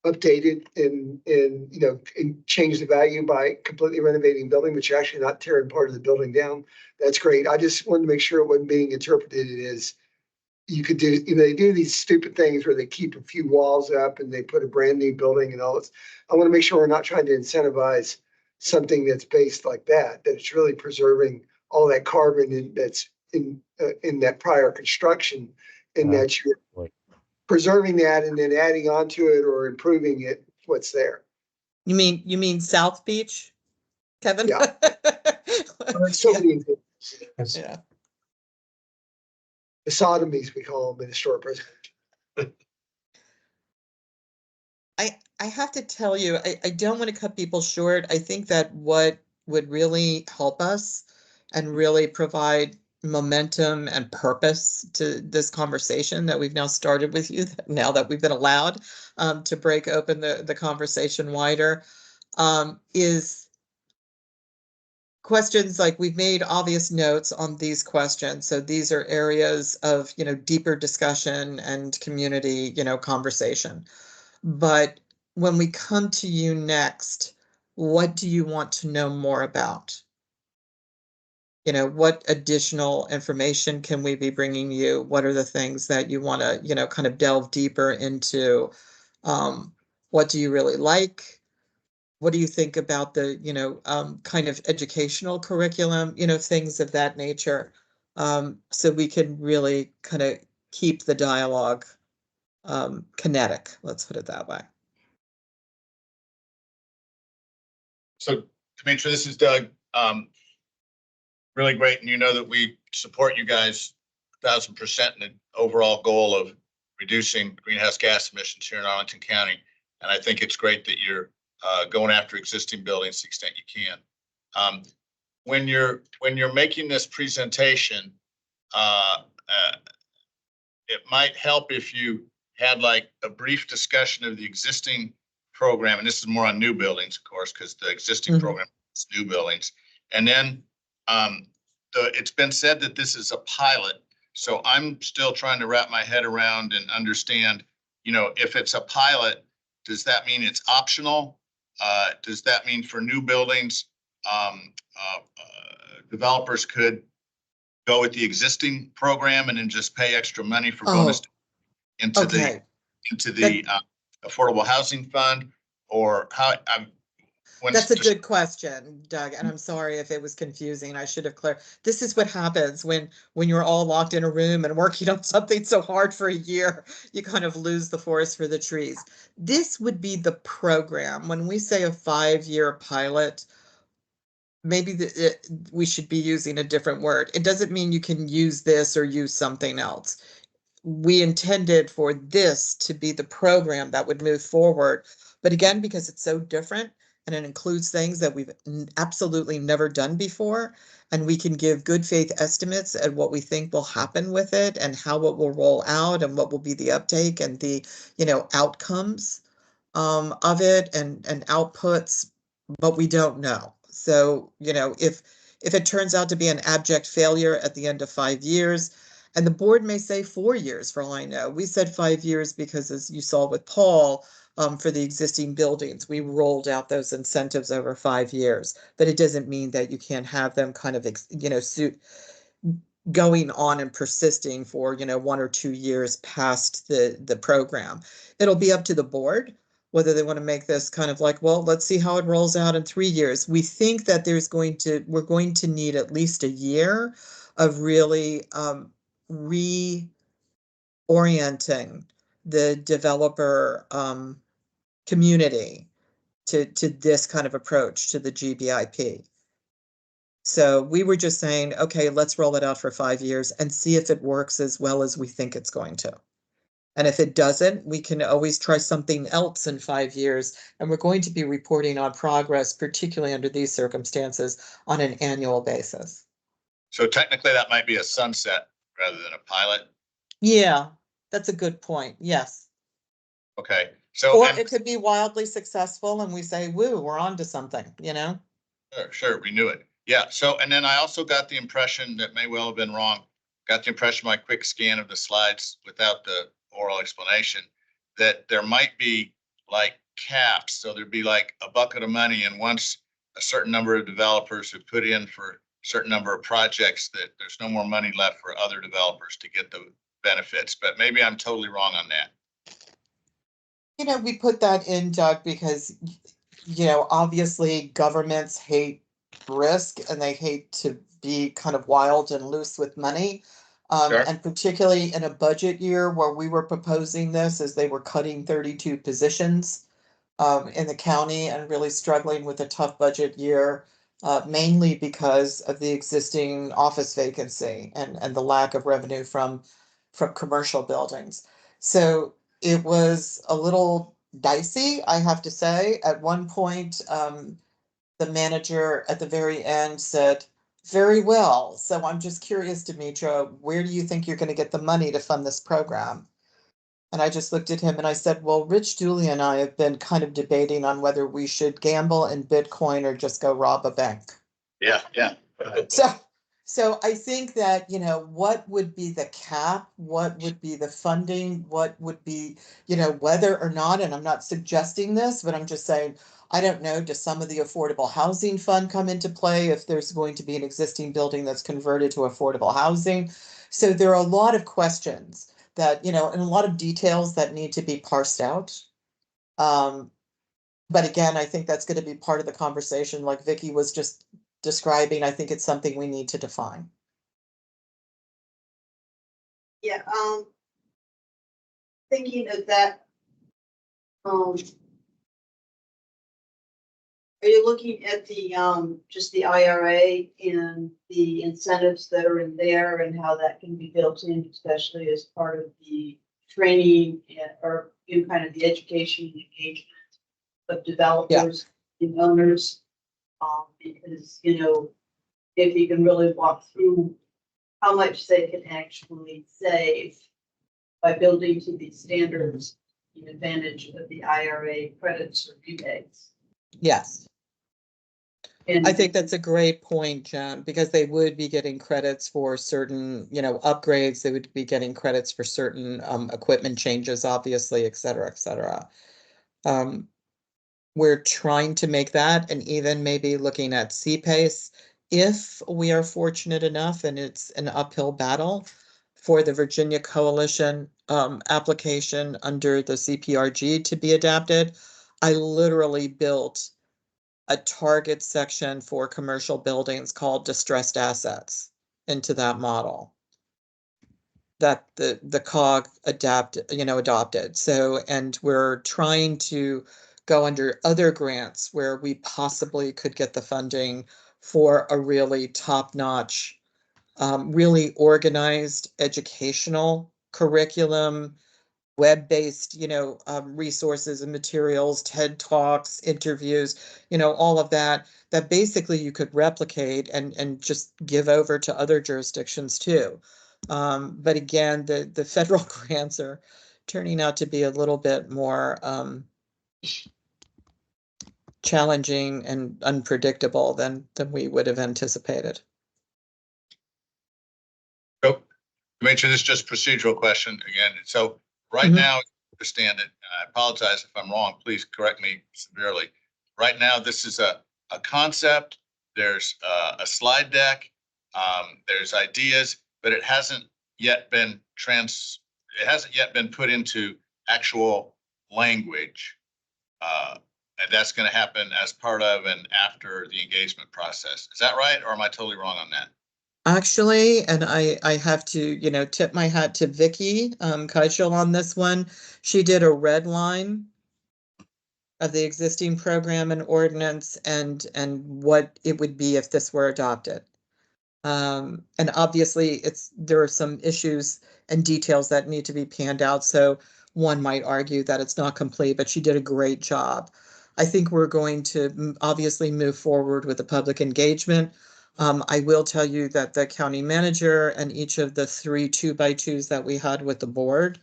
update it and change the value by completely renovating building, but you're actually not tearing part of the building down, that's great. I just wanted to make sure it wasn't being interpreted as you could do, they do these stupid things where they keep a few walls up and they put a brand new building and all this. I want to make sure we're not trying to incentivize something that's based like that it's really preserving all that carbon that's in that prior construction, and that you're preserving that and then adding on to it or improving it, what's there. You mean South Beach, Kevin? Yeah. So many things. Yeah. The sodomies, we call them in historic prison. I have to tell you, I don't want to cut people short. I think that what would really help us and really provide momentum and purpose to this conversation that we've now started with you, now that we've been allowed to break open the conversation wider, is questions like, we've made obvious notes on these questions. So these are areas of, deeper discussion and community, conversation. But when we come to you next, what do you want to know more about? What additional information can we be bringing you? What are the things that you want to, kind of delve deeper into? What do you really like? What do you think about the, kind of educational curriculum, things of that nature? So we can really kind of keep the dialogue kinetic, let's put it that way. So, Demetra, this is Doug. Really great, and you know that we support you guys 1,000% in the overall goal of reducing greenhouse gas emissions here in Arlington County. And I think it's great that you're going after existing buildings to the extent you can. When you're making this presentation, it might help if you had like a brief discussion of the existing program, and this is more on new buildings, of course, because the existing program is new buildings. And then it's been said that this is a pilot, so I'm still trying to wrap my head around and understand, if it's a pilot, does that mean it's optional? Does that mean for new buildings, developers could go with the existing program and then just pay extra money for bonus into the affordable housing fund, or how? That's a good question, Doug, and I'm sorry if it was confusing. I should have clarified. This is what happens when you're all locked in a room and working on something so hard for a year, you kind of lose the forest for the trees. This would be the program. When we say a 5-year pilot, maybe we should be using a different word. It doesn't mean you can use this or use something else. We intended for this to be the program that would move forward. But again, because it's so different, and it includes things that we've absolutely never done before. And we can give good faith estimates at what we think will happen with it and how it will roll out and what will be the uptake and the, outcomes of it and outputs, but we don't know. So, if it turns out to be an abject failure at the end of 5 years, and the board may say 4 years for all I know. We said 5 years because, as you saw with Paul, for the existing buildings, we rolled out those incentives over 5 years. But it doesn't mean that you can't have them kind of, going on and persisting for 1 or 2 years past the program. It'll be up to the board whether they want to make this kind of like, well, let's see how it rolls out in 3 years. We think that we're going to need at least a year of really reorienting the developer community to this kind of approach to the GBIP. So we were just saying, okay, let's roll it out for 5 years and see if it works as well as we think it's going to. And if it doesn't, we can always try something else in 5 years. And we're going to be reporting on progress, particularly under these circumstances, on an annual basis. So technically that might be a sunset rather than a pilot. Yeah, that's a good point. Yes. Okay. So, or it could be wildly successful and we say, woo, we're on to something, Sure, renew it. Yeah. So, and then I also got the impression that may well have been wrong. Got the impression my quick scan of the slides without the oral explanation that there might be like caps. So there'd be like a bucket of money, and once a certain number of developers have put in for a certain number of projects, that there's no more money left for other developers to get the benefits. But maybe I'm totally wrong on that. We put that in, Doug, because, obviously governments hate risk and they hate to be kind of wild and loose with money. Sure. And particularly in a budget year where we were proposing this as they were cutting 32 positions in the county and really struggling with a tough budget year, mainly because of the existing office vacancy and the lack of revenue from commercial buildings. So it was a little dicey, I have to say. At one point, the manager at the very end said, very well. So I'm just curious, Demetra, where do you think you're going to get the money to fund this program? And I just looked at him and I said, well, Rich Dooley and I have been kind of debating on whether we should gamble in Bitcoin or just go rob a bank. Yeah. So I think that, what would be the cap? What would be the funding? What would be, whether or not, and I'm not suggesting this, but I'm just saying, I don't know, does some of the affordable housing fund come into play if there's going to be an existing building that's converted to affordable housing? So there are a lot of questions that, and a lot of details that need to be parsed out. But again, I think that's going to be part of the conversation, like Vicky was just describing. I think it's something we need to define. Yeah, thinking of that, are you looking at the, just the IRA and the incentives that are in there and how that can be built in, especially as part of the training or kind of the education and engagement of developers and owners? Because, if you can really walk through how much they can actually save by building to these standards in advantage of the IRA credits or rebates. Yes. And I think that's a great point, Jen, because they would be getting credits for certain, upgrades. They would be getting credits for certain equipment changes, obviously, et cetera, et cetera. We're trying to make that, and even maybe looking at CPACE, if we are fortunate enough, and it's an uphill battle for the Virginia Coalition application under the CPRG to be adapted. I literally built a target section for commercial buildings called distressed assets into that model that the COG adopted. So, and we're trying to go under other grants where we possibly could get the funding for a really top-notch, really organized educational curriculum web-based, resources and materials, TED Talks, interviews, all of that, that basically you could replicate and just give over to other jurisdictions too. But again, the federal grants are turning out to be a little bit more challenging and unpredictable than we would have anticipated. So, Commissioner, this is just a procedural question again. So right now, I understand it, and I apologize if I'm wrong, please correct me severely. Right now, this is a concept, there's a slide deck, there's ideas, but it hasn't yet been put into actual language. And that's going to happen as part of and after the engagement process. Is that right? Or am I totally wrong on that? Actually, and I have to, tip my hat to Vicky Keichel on this one. She did a red line of the existing program and ordinance and what it would be if this were adopted. And obviously there are some issues and details that need to be panned out. So one might argue that it's not complete, but she did a great job. I think we're going to obviously move forward with the public engagement. I will tell you that the county manager and each of the 3 2x2s that we had with the board,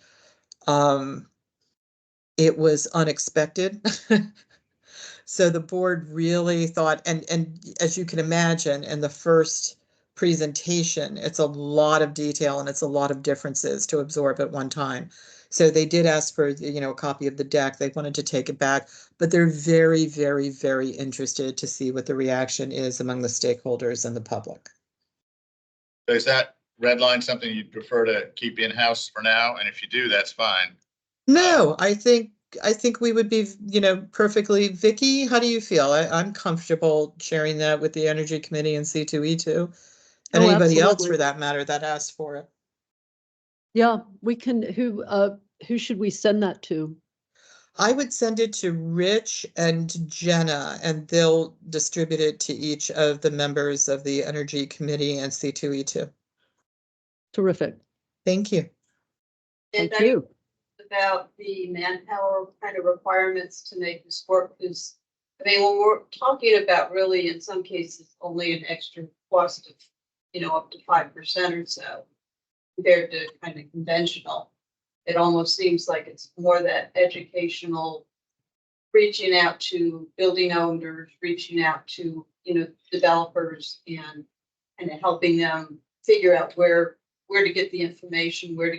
it was unexpected. So the board really thought, and as you can imagine, in the first presentation, it's a lot of detail and it's a lot of differences to absorb at one time. So they did ask for, a copy of the deck. They wanted to take it back, but they're very, very, very interested to see what the reaction is among the stakeholders and the public. So is that red line something you'd prefer to keep in-house for now? And if you do, that's fine. No, I think we would be, perfectly. Vicky, how do you feel? I'm comfortable sharing that with the Energy Committee and C2E2 and anybody else for that matter that asked for it. Yeah, we can, who should we send that to? I would send it to Rich and Jenna, and they'll distribute it to each of the members of the Energy Committee and C2E2. Terrific. Thank you. And Thank you. About the manpower kind of requirements to make this work, because when we're talking about really in some cases only an extra cost of up to 5% or so compared to kind of conventional, it almost seems like it's more that educational, reaching out to building owners, reaching out to developers and helping them figure out where to get the information, where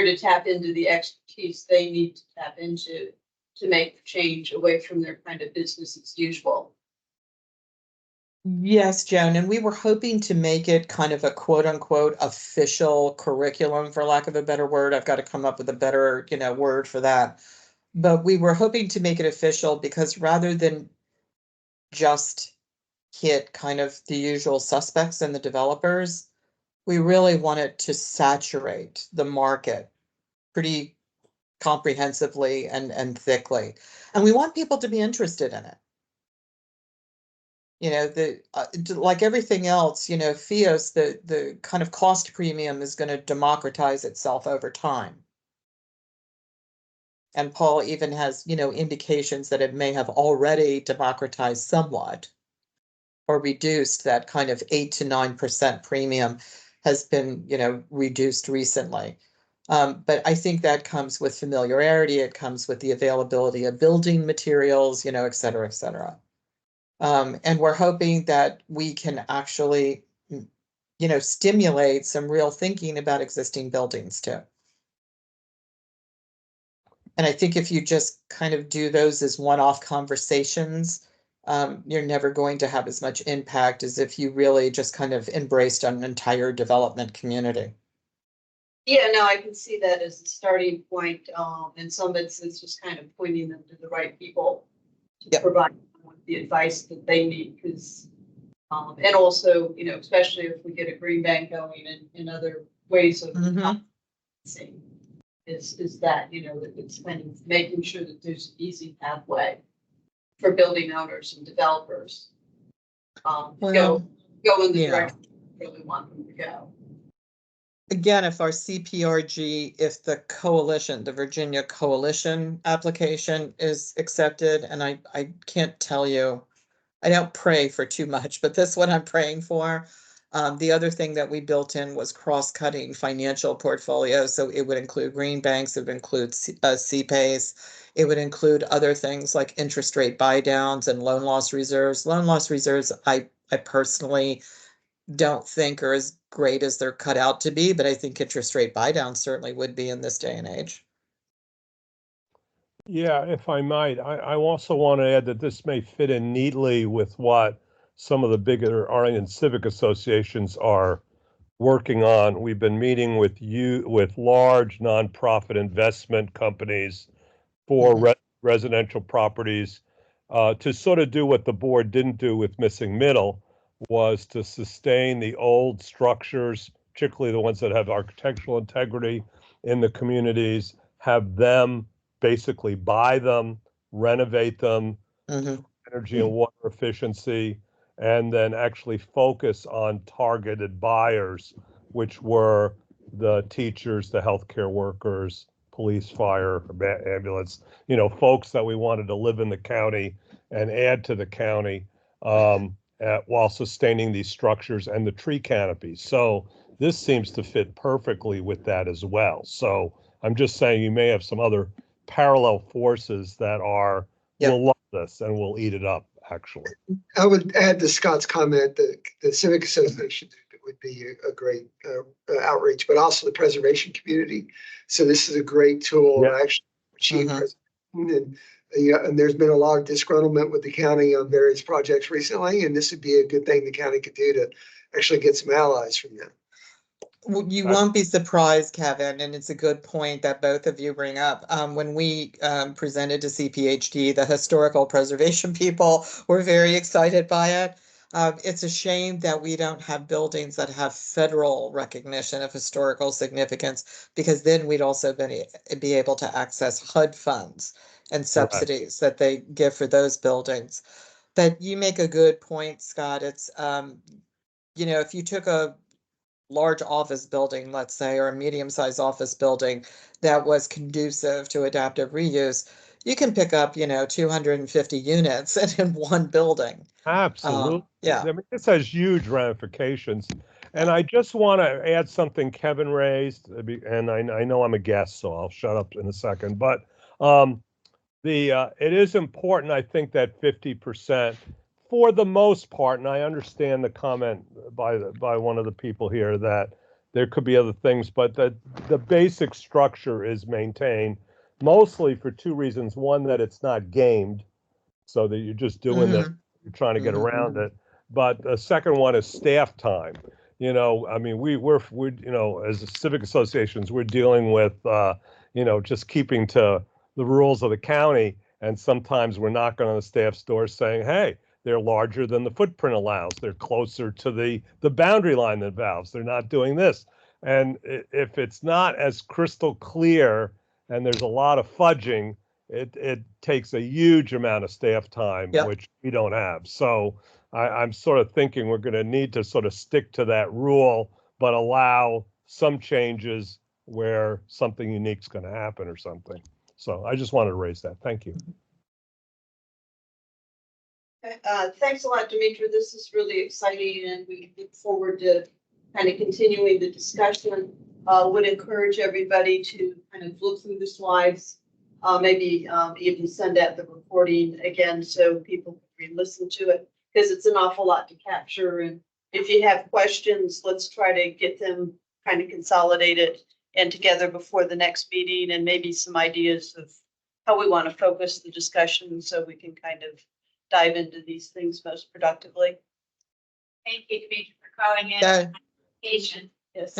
to tap into the expertise they need to tap into to make the change away from their kind of business as usual. Yes, Joan, and we were hoping to make it kind of a quote unquote official curriculum, for lack of a better word. I've got to come up with a better, word for that. But we were hoping to make it official because rather than just hit kind of the usual suspects and the developers, we really wanted to saturate the market pretty comprehensively and thickly. And we want people to be interested in it. Like everything else, FIOS, the kind of cost premium is going to democratize itself over time. And Paul even has, indications that it may have already democratized somewhat or reduced. That kind of 8 to 9% premium has been, reduced recently. But I think that comes with familiarity. It comes with the availability of building materials, et cetera, et cetera. And we're hoping that we can actually, stimulate some real thinking about existing buildings too. And I think if you just kind of do those as one-off conversations, you're never going to have as much impact as if you really just kind of embraced an entire development community. Yeah, no, I can see that as a starting point. In some instances, just kind of pointing them to the right people to provide them with the advice that they need. Because, and also, especially if we get a green bank going in other ways of financing, is that it's kind of making sure that there's an easy pathway for building owners and developers go in the direction we really want them to go. again, if our CPRG, if the coalition, the Virginia Coalition application is accepted, and I can't tell you, I don't pray for too much, but this one I'm praying for. The other thing that we built in was cross-cutting financial portfolio. So it would include green banks, it would include CPAYs, it would include other things like interest rate buy downs and loan loss reserves. Loan loss reserves, I personally don't think are as great as they're cut out to be, but I think interest rate buy downs certainly would be in this day and age. Yeah, if I might, I also want to add that this may fit in neatly with what some of the bigger Arlington civic associations are working on. We've been meeting with large nonprofit investment companies for residential properties to sort of do what the board didn't do with missing middle, was to sustain the old structures, particularly the ones that have architectural integrity in the communities, have them basically buy them, renovate them, energy and water efficiency, and then actually focus on targeted buyers, which were the teachers, the healthcare workers, police, fire, ambulance, folks that we wanted to live in the county and add to the county while sustaining these structures and the tree canopies. So this seems to fit perfectly with that as well. So I'm just saying you may have some other parallel forces that will love this and will eat it up, actually. I would add to Scott's comment that the Civic Association would be a great outreach, but also the preservation community. So this is a great tool to actually achieve preservation. And there's been a lot of disgruntlement with the county on various projects recently, and this would be a good thing the county could do to actually get some allies from them. You won't be surprised, Kevin, and it's a good point that both of you bring up. When we presented to CPHD, the historical preservation people were very excited by it. It's a shame that we don't have buildings that have federal recognition of historical significance, because then we'd also be able to access HUD funds and subsidies that they give for those buildings. But you make a good point, Scott. It's, if you took a large office building, let's say, or a medium-sized office building that was conducive to adaptive reuse, you can pick up, 250 units in one building. Absolutely. Yeah. I mean, this has huge ramifications. And I just want to add something Kevin raised, and I know I'm a guest, so I'll shut up in a second. But it is important, I think, that 50%, for the most part, and I understand the comment by one of the people here that there could be other things, but that the basic structure is maintained, mostly for two reasons. One, that it's not gamed, so that you're just doing you're trying to get around it. But the second one is staff time. I mean, we're as civic associations, we're dealing with just keeping to the rules of the county, and sometimes we're knocking on the staff's door saying, hey, they're larger than the footprint allows. They're closer to the boundary line than valves. They're not doing this. And if it's not as crystal clear and there's a lot of fudging, it takes a huge amount of staff time, which we don't have. So I'm sort of thinking we're going to need to sort of stick to that rule, but allow some changes where something unique is going to happen or something. So I just wanted to raise that. Thank you. Thanks a lot, Demetra. This is really exciting, and we look forward to kind of continuing the discussion. Would encourage everybody to kind of look through the slides, maybe even send out the recording again so people can re-listen to it, because it's an awful lot to capture. And if you have questions, let's try to get them kind of consolidated and together before the next meeting, and maybe some ideas of how we want to focus the discussion so we can kind of dive into these things most productively. Thank you, Demetra, for calling in. Patient. Yes.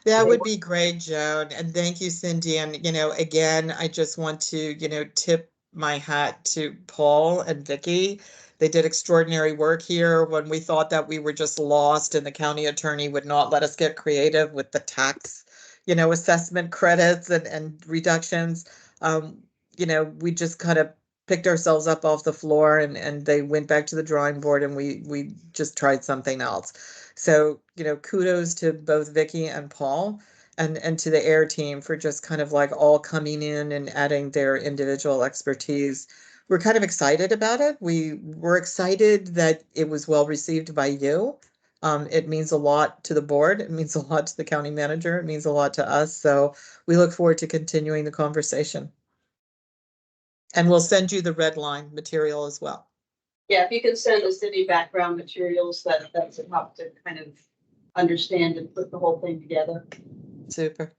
That would be great, Joan. And thank you, Cindy. And, again, I just want to, tip my hat to Paul and Vicki. They did extraordinary work here when we thought that we were just lost and the county attorney would not let us get creative with the tax, assessment credits and reductions. We just kind of picked ourselves up off the floor and they went back to the drawing board, and we just tried something else. So, kudos to both Vicky and Paul and to the AIR team for just kind of like all coming in and adding their individual expertise. We're kind of excited about it. We were excited that it was well received by you. It means a lot to the board. It means a lot to the county manager. It means a lot to us. So we look forward to continuing the conversation. And we'll send you the red line material as well. Yeah, if you can send us any background materials, that's enough to kind of understand and put the whole thing together. Super.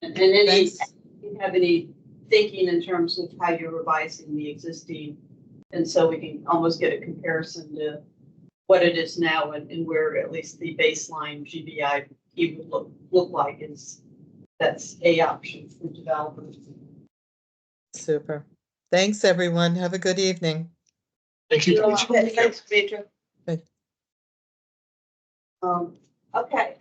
And any, Thanks. if you have any thinking in terms of how you're revising the existing, and so we can almost get a comparison to what it is now and where at least the baseline GBI would look like that's a option for developers. Super. Thanks, everyone. Have a good evening. Thank you. Thanks, Demetra. Okay. Okay,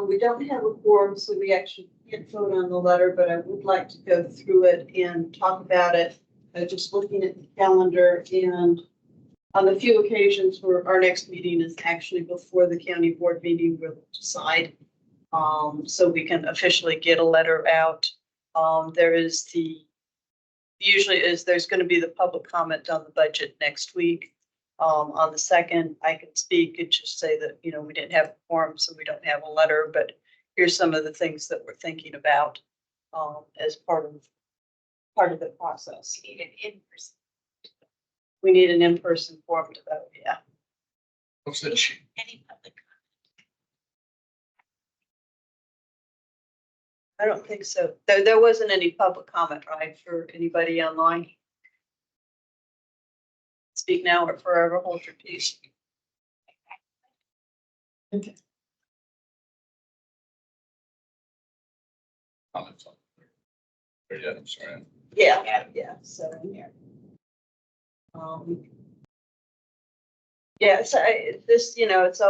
we don't have a quorum, so we actually can't vote on the letter, but I would like to go through it and talk about it. Just looking at the calendar, and on the few occasions where our next meeting is actually before the county board meeting, we'll decide. So we can officially get a letter out. There's going to be the public comment on the budget next week. On the 2nd, I can speak and just say that, we didn't have a quorum, so we don't have a letter, but here's some of the things that we're thinking about as part of the process. We need an in-person. We need an in-person forum to vote, yeah. What's the issue? Any public. I don't think so. There wasn't any public comment, right, for anybody online? Speak now or forever hold your peace. Okay. Comments on there? Yeah, I'm sorry. Yeah, so in here. Yeah, so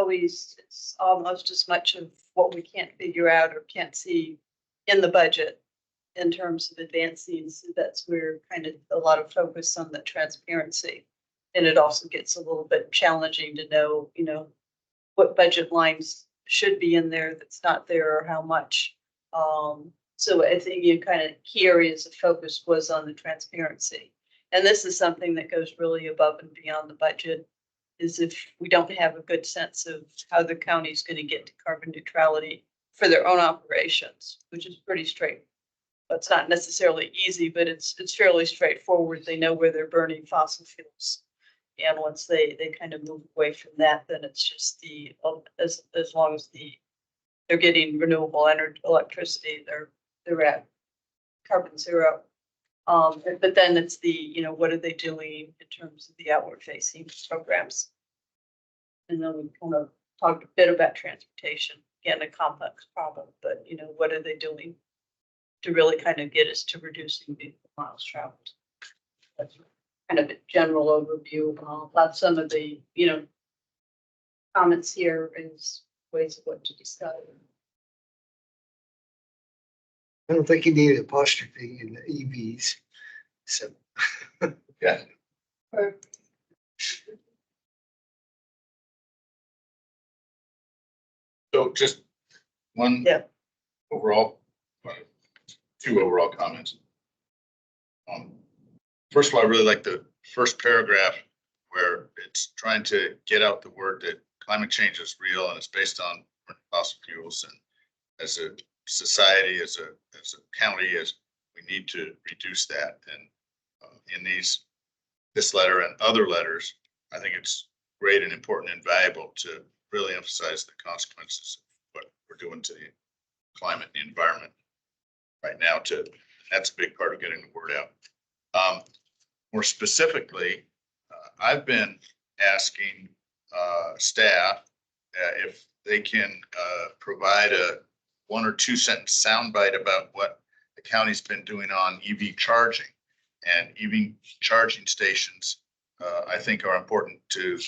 it's almost as much of what we can't figure out or can't see in the budget in terms of advancing. So that's where kind of a lot of focus on the transparency. And it also gets a little bit challenging to know, what budget lines should be in there that's not there or how much. So I think kind of key areas of focus was on the transparency. And this is something that goes really above and beyond the budget, is if we don't have a good sense of how the county is going to get to carbon neutrality for their own operations, which is pretty straight. It's not necessarily easy, but it's fairly straightforward. They know where they're burning fossil fuels. And once they kind of move away from that, then it's just as long as they're getting renewable energy, electricity, they're at carbon zero. But then it's what are they doing in terms of the outward facing programs? And then we kind of talked a bit about transportation, again, a complex problem, but what are they doing to really kind of get us to reducing vehicle miles traveled? That's kind of a general overview. About some of the, comments here is ways of what to discuss. I don't think you need an apostrophe in the EVs. So. Yeah. So just one overall, two overall comments. First of all, I really like the first paragraph where it's trying to get out the word that climate change is real and it's based on fossil fuels, and as a society, as a county, we need to reduce that. And in this letter and other letters, I think it's great and important and valuable to really emphasize the consequences of what we're doing to the climate and the environment right now. That's a big part of getting the word out. More specifically, I've been asking staff if they can provide a 1 or 2 sentence soundbite about what the county's been doing on EV charging. And EV charging stations, I think, are important to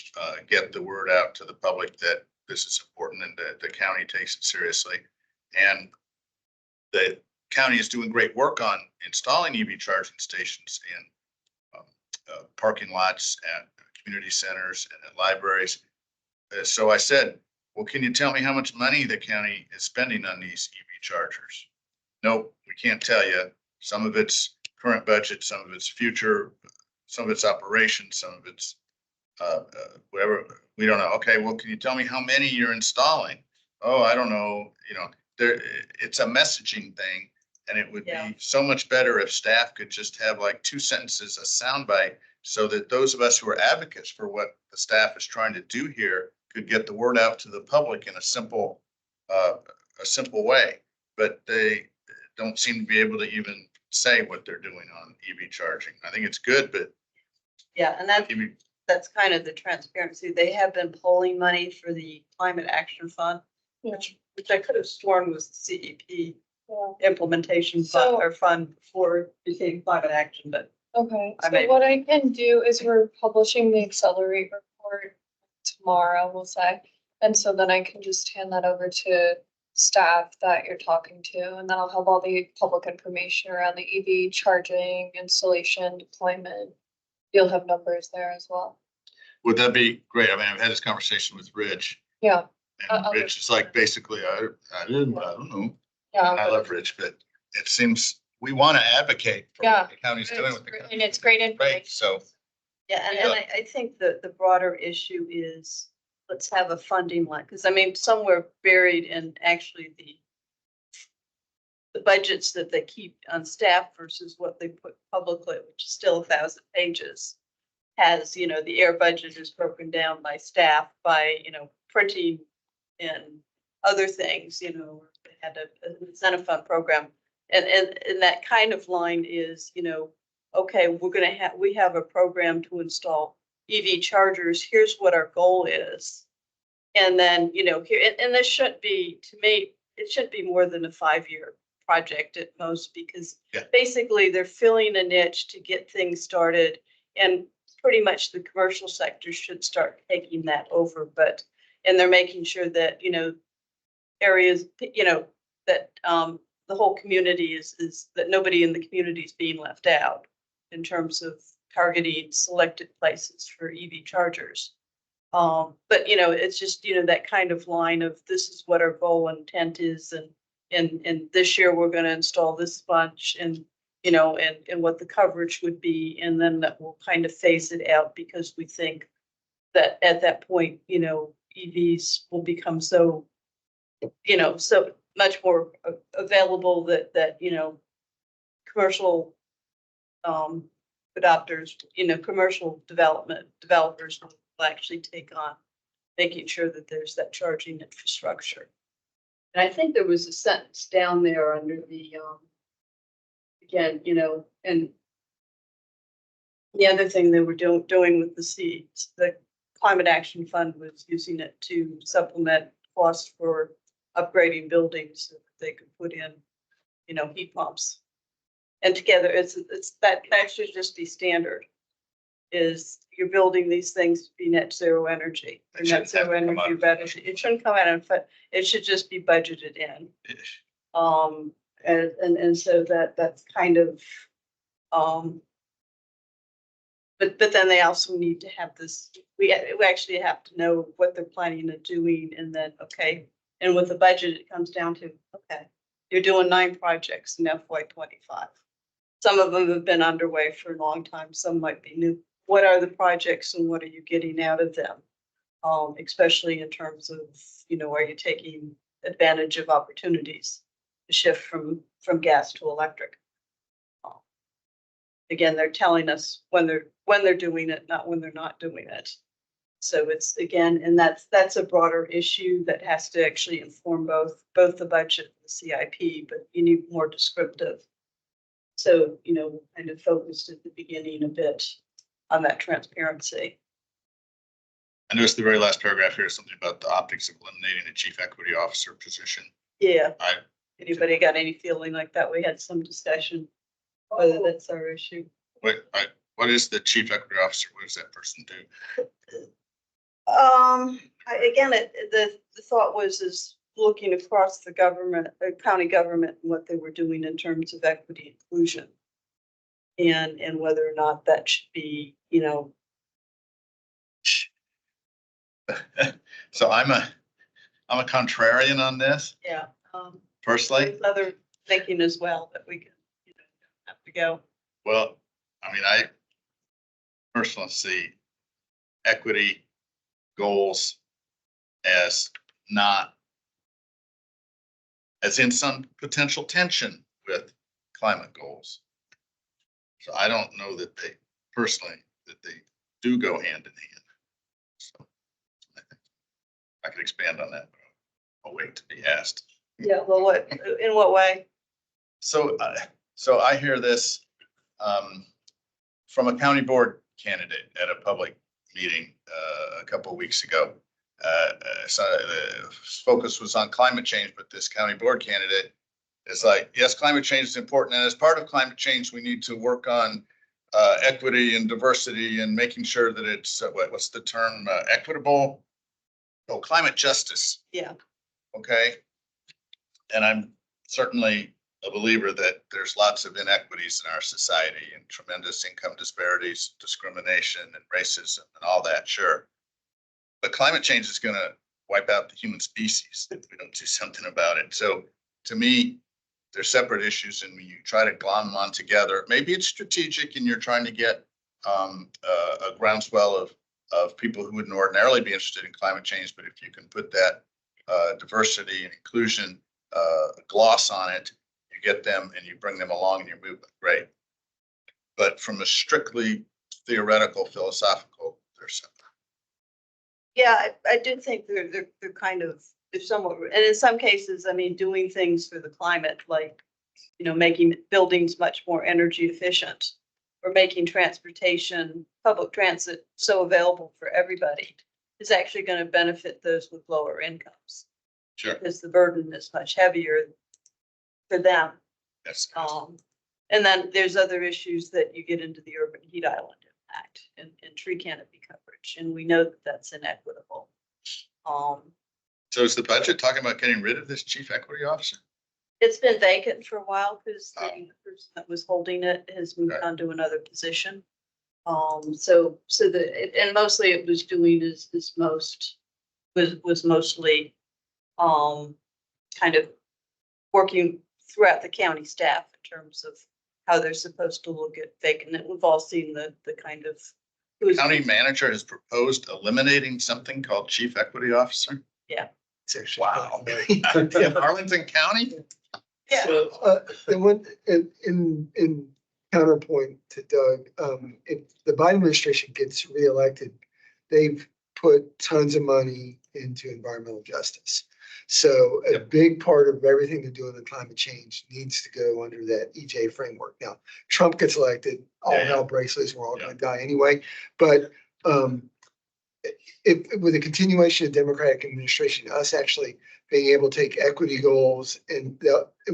get the word out to the public that this is important and that the county takes it seriously. And the county is doing great work on installing EV charging stations in parking lots at community centers and at libraries. So I said, well, can you tell me how much money the county is spending on these EV chargers? Nope, we can't tell you. Some of it's current budget, some of it's future, some of it's operations, some of it's whatever, we don't know. Okay, well, can you tell me how many you're installing? Oh, I don't know, you know, there, it's a messaging thing. And it would Yeah. be so much better if staff could just have like 2 sentences, a soundbite, so that those of us who are advocates for what the staff is trying to do here could get the word out to the public in a simple way. But they don't seem to be able to even say what they're doing on EV charging. I think it's good, but Yeah, and that's kind of the transparency. They have been pulling money for the Climate Action Fund, which I could have sworn was the CEP implementation fund or fund before it became climate action, but Okay, I so may- what I can do is we're publishing the Accelerate report tomorrow, we'll say. And so then I can just hand that over to staff that you're talking to, and then I'll have all the public information around the EV charging, installation, deployment. You'll have numbers there as well. would that be great? I mean, I've had this conversation with Rich. Yeah. And Rich is like, basically, I don't know. Yeah. I love Rich, but it seems we want to advocate for what the county's doing with the county. And it's great information. Right, so Yeah, and I think that the broader issue is, let's have a funding line, because I mean, somewhere buried in actually the budgets that they keep on staff versus what they put publicly, which is still 1,000 pages, has, you know, the air budget is broken down by staff, by, you know, printing and other things, you know, they had a incentive fund program. And that kind of line is, you know, okay, we have a program to install EV chargers. Here's what our goal is. And then, you know, here, and this should be, to me, it should be more than a 5-year project at most, because basically they're filling a niche to get things started, and pretty much the commercial sector should start taking that over. And they're making sure that, you know, areas, you know, that the whole community is that nobody in the community is being left out in terms of targeting selected places for EV chargers. But, you know, it's just, you know, that kind of line of, this is what our goal and intent is. And this year we're going to install this bunch, and, you know, and what the coverage would be. And then that will kind of phase it out, because we think that at that point, you know, EVs will become so, you know, so much more available that, you know, commercial adopters, you know, commercial developers will actually take on making sure that there's that charging infrastructure. And I think there was a sentence down there under the, again, you know, and the other thing they were doing with the Climate Action Fund was using it to supplement costs for upgrading buildings so that they could put in, you know, heat pumps. And together, it's that should just be standard. Is you're building these things to be net zero energy. Or net zero energy better. It shouldn't come out of it should just be budgeted in. And so that's kind of but then they also need to have this, we actually have to know what they're planning on doing, and then, okay, and with the budget, it comes down to, okay, you're doing 9 projects in FY25. Some of them have been underway for a long time. Some might be new. What are the projects and what are you getting out of them? Especially in terms of, you know, are you taking advantage of opportunities to shift from gas to electric? Again, they're telling us when they're doing it, not when they're not doing it. So it's, again, and that's a broader issue that has to actually inform both the budget and the CIP, but you need more descriptive. So, you know, kind of focused at the beginning a bit on that transparency. I noticed the very last paragraph here is something about the optics of eliminating the chief equity officer position. Yeah. Anybody got any feeling like that? We had some discussion whether that's our issue. What is the chief equity officer? What does that person do? Again, the thought was looking across the government, county government, and what they were doing in terms of equity inclusion, and whether or not that should be, you know. So I'm I'm a contrarian on this Yeah. personally. There's other thinking as well that we can, have to go. Well, I mean, I personally see equity goals as not, as in some potential tension with climate goals. So I don't know that they personally, that they do go hand in hand. So I think I could expand on that, but I'll wait to be asked. Yeah, well, in what way? So, so I hear this from a county board candidate at a public meeting a couple of weeks ago. So the focus was on climate change, but this county board candidate is like, yes, climate change is important, and as part of climate change, we need to work on equity and diversity and making sure that it's what's the term, equitable? Oh, climate justice. Yeah. Okay. And I'm certainly a believer that there's lots of inequities in our society and tremendous income disparities, discrimination and racism and all that, sure. But climate change is going to wipe out the human species if we don't do something about it. So to me, they're separate issues, and when you try to glom them on together, maybe it's strategic and you're trying to get a groundswell of people who wouldn't ordinarily be interested in climate change. But if you can put that diversity and inclusion gloss on it, you get them and you bring them along in your movement, great. But from a strictly theoretical, philosophical, they're separate. Yeah, I do think they're kind of, they're somewhat, and in some cases, I mean, doing things for the climate, like, making buildings much more energy efficient, or making transportation, public transit so available for everybody is actually going to benefit those with lower incomes. Sure. Because the burden is much heavier for them. Yes. And then there's other issues that you get into the urban heat island impact and tree canopy coverage, and we know that that's inequitable. So is the budget talking about getting rid of this chief equity officer? It's been vacant for a while because the person that was holding it has moved on to another position. So and mostly it was doing was mostly kind of working throughout the county staff in terms of how they're supposed to look at vacant. And we've all seen the kind of. The county manager has proposed eliminating something called chief equity officer. Yeah. Wow. In Arlington County? Yeah. So, and when, in counterpoint to Doug, if the Biden administration gets reelected, they've put tons of money into environmental justice. So a big part of everything to do with climate change needs to go under that EJ framework. Now, Trump gets elected, all hell breaks loose, we're all going to die anyway. But if with a continuation of Democratic administration, us actually being able to take equity goals and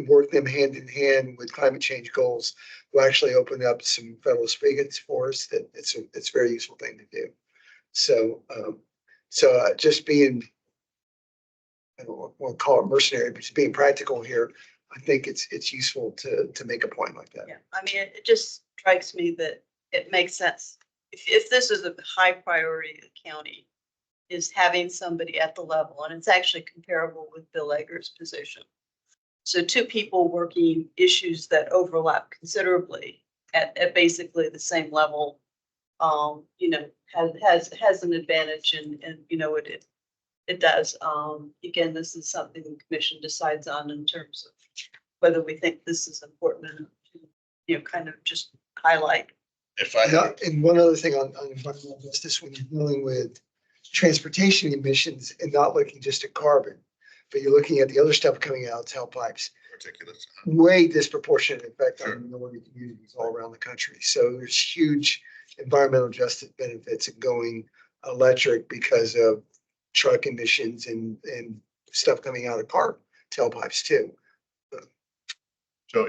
work them hand in hand with climate change goals will actually open up some federal spigots for us. That it's a very useful thing to do. So just being, I don't want to call it mercenary, but just being practical here, I think it's useful to make a point like that. Yeah, I mean, it just strikes me that it makes sense. If this is a high priority of the county, is having somebody at the level, and it's actually comparable with Bill Eggers' position. So two people working issues that overlap considerably at basically the same level, has an advantage, and it does. Again, this is something the commission decides on in terms of whether we think this is important and, kind of just highlight. And one other thing on environmental justice, when you're dealing with transportation emissions and not looking just at carbon, but you're looking at the other stuff coming out, tailpipes, particulates, way disproportionate effect on minority communities all around the country. So there's huge environmental justice benefits of going electric because of truck emissions and stuff coming out of car tailpipes too. So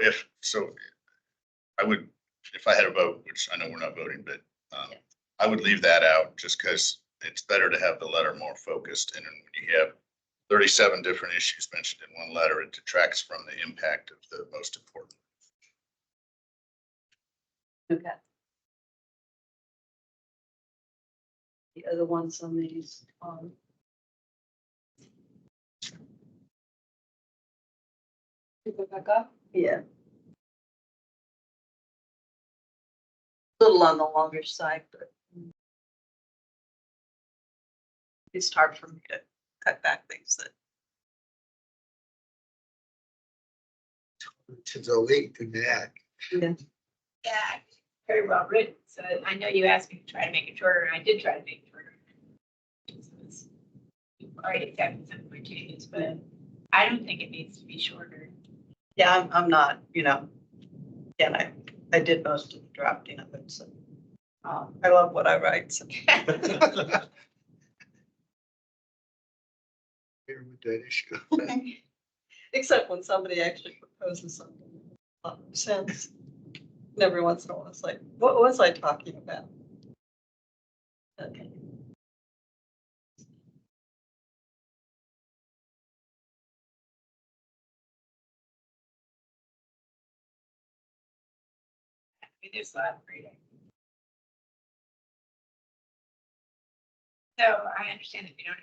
I would, if I had a vote, which I know we're not voting, but I would leave that out just because it's better to have the letter more focused. And when you have 37 different issues mentioned in one letter, it detracts from the impact of the most important. Okay. The other ones on these, Go back up. Yeah. Little on the longer side, but it's hard for me to cut back things that. To delete the that. Yeah, very well written. So I know you asked me to try to make it shorter, and I did try to make it shorter. You've already accepted some of my changes, but I don't think it needs to be shorter. Yeah, I'm not, yeah, I did most of the drafting of it, so. I love what I write, so. Here with that issue. Except when somebody actually proposes something that makes a lot of sense. And every once in a while, it's like, what was I talking about? Okay. There's a lot of reading. So I understand that we don't.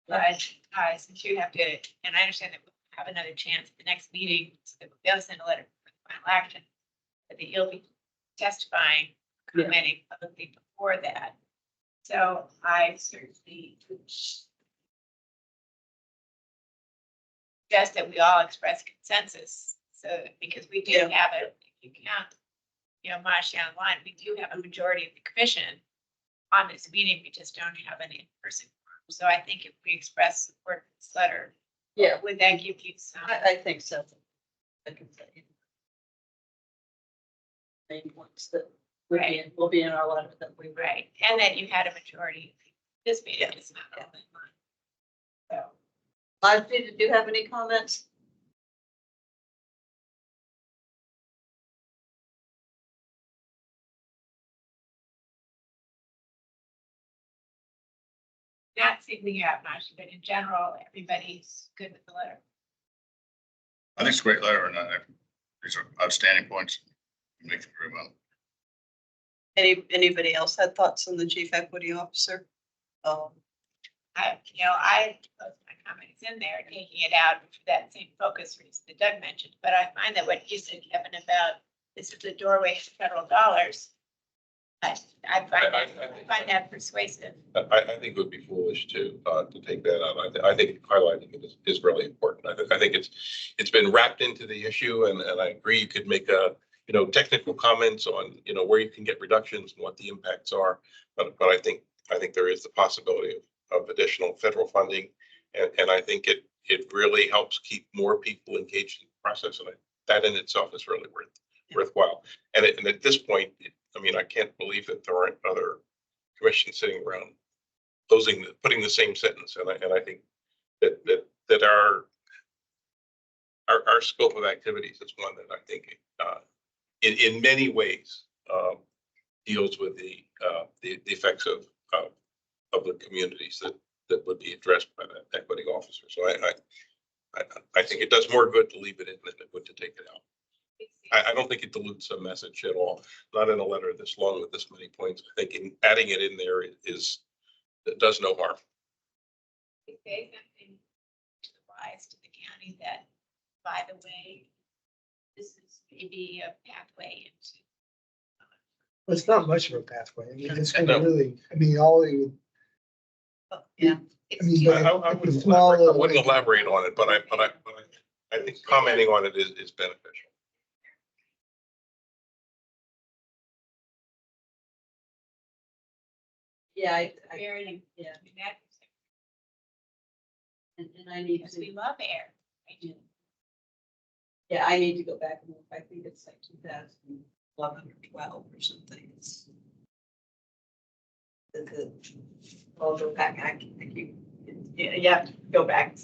But since you have to, and I understand that we'll have another chance at the next meeting, so that we'll be able to send a letter for the final action, but that you'll be testifying, commenting publicly before that. So I certainly would suggest that we all express consensus. So because we do have it, if you count, Marcia online, we do have a majority of the commission on this meeting. We just don't have any in-person. So I think if we express support for this letter, would that give you some? I think so. I can say. Main points that will be in our letter that we Right, and that you had a majority. This meeting is not all in line. So. Did you have any comments? Not singling you out much, but in general, everybody's good with the letter. I think it's a great letter, and these are outstanding points. You make it very well. Anybody else had thoughts on the chief equity officer? I put my comments in there, taking it out for that same focus reason that Doug mentioned, but I find that what you said, Kevin, about this is the doorway to federal dollars. I find that persuasive. I think it would be foolish to take that out. I think highlighting it is really important. I think it's been wrapped into the issue, and I agree you could make technical comments on, where you can get reductions and what the impacts are. But I think there is the possibility of additional federal funding. And I think it really helps keep more people engaged in the process. And that in itself is really worthwhile. And at this point, I can't believe that there aren't other commissions sitting around putting the same sentence. And I think that our scope of activities is one that I think in many ways deals with the effects of the communities that would be addressed by that equity officer. So I think it does more good to leave it in than it would to take it out. I don't think it dilutes a message at all, not in a letter this long with this many points. I think in adding it in there it does no harm. Say something to the wise to the county that, by the way, this is maybe a pathway into. Well, it's not much of a pathway. It's going No. to really, all you would. Yeah. I wouldn't elaborate on it, but I think commenting on it is beneficial. Yeah, Very, yeah. And And I need because to, we love air. I do. yeah, I need to go back and look. I think it's like 2011 or 12 or something. It's I'll go back. I keep, you have to go back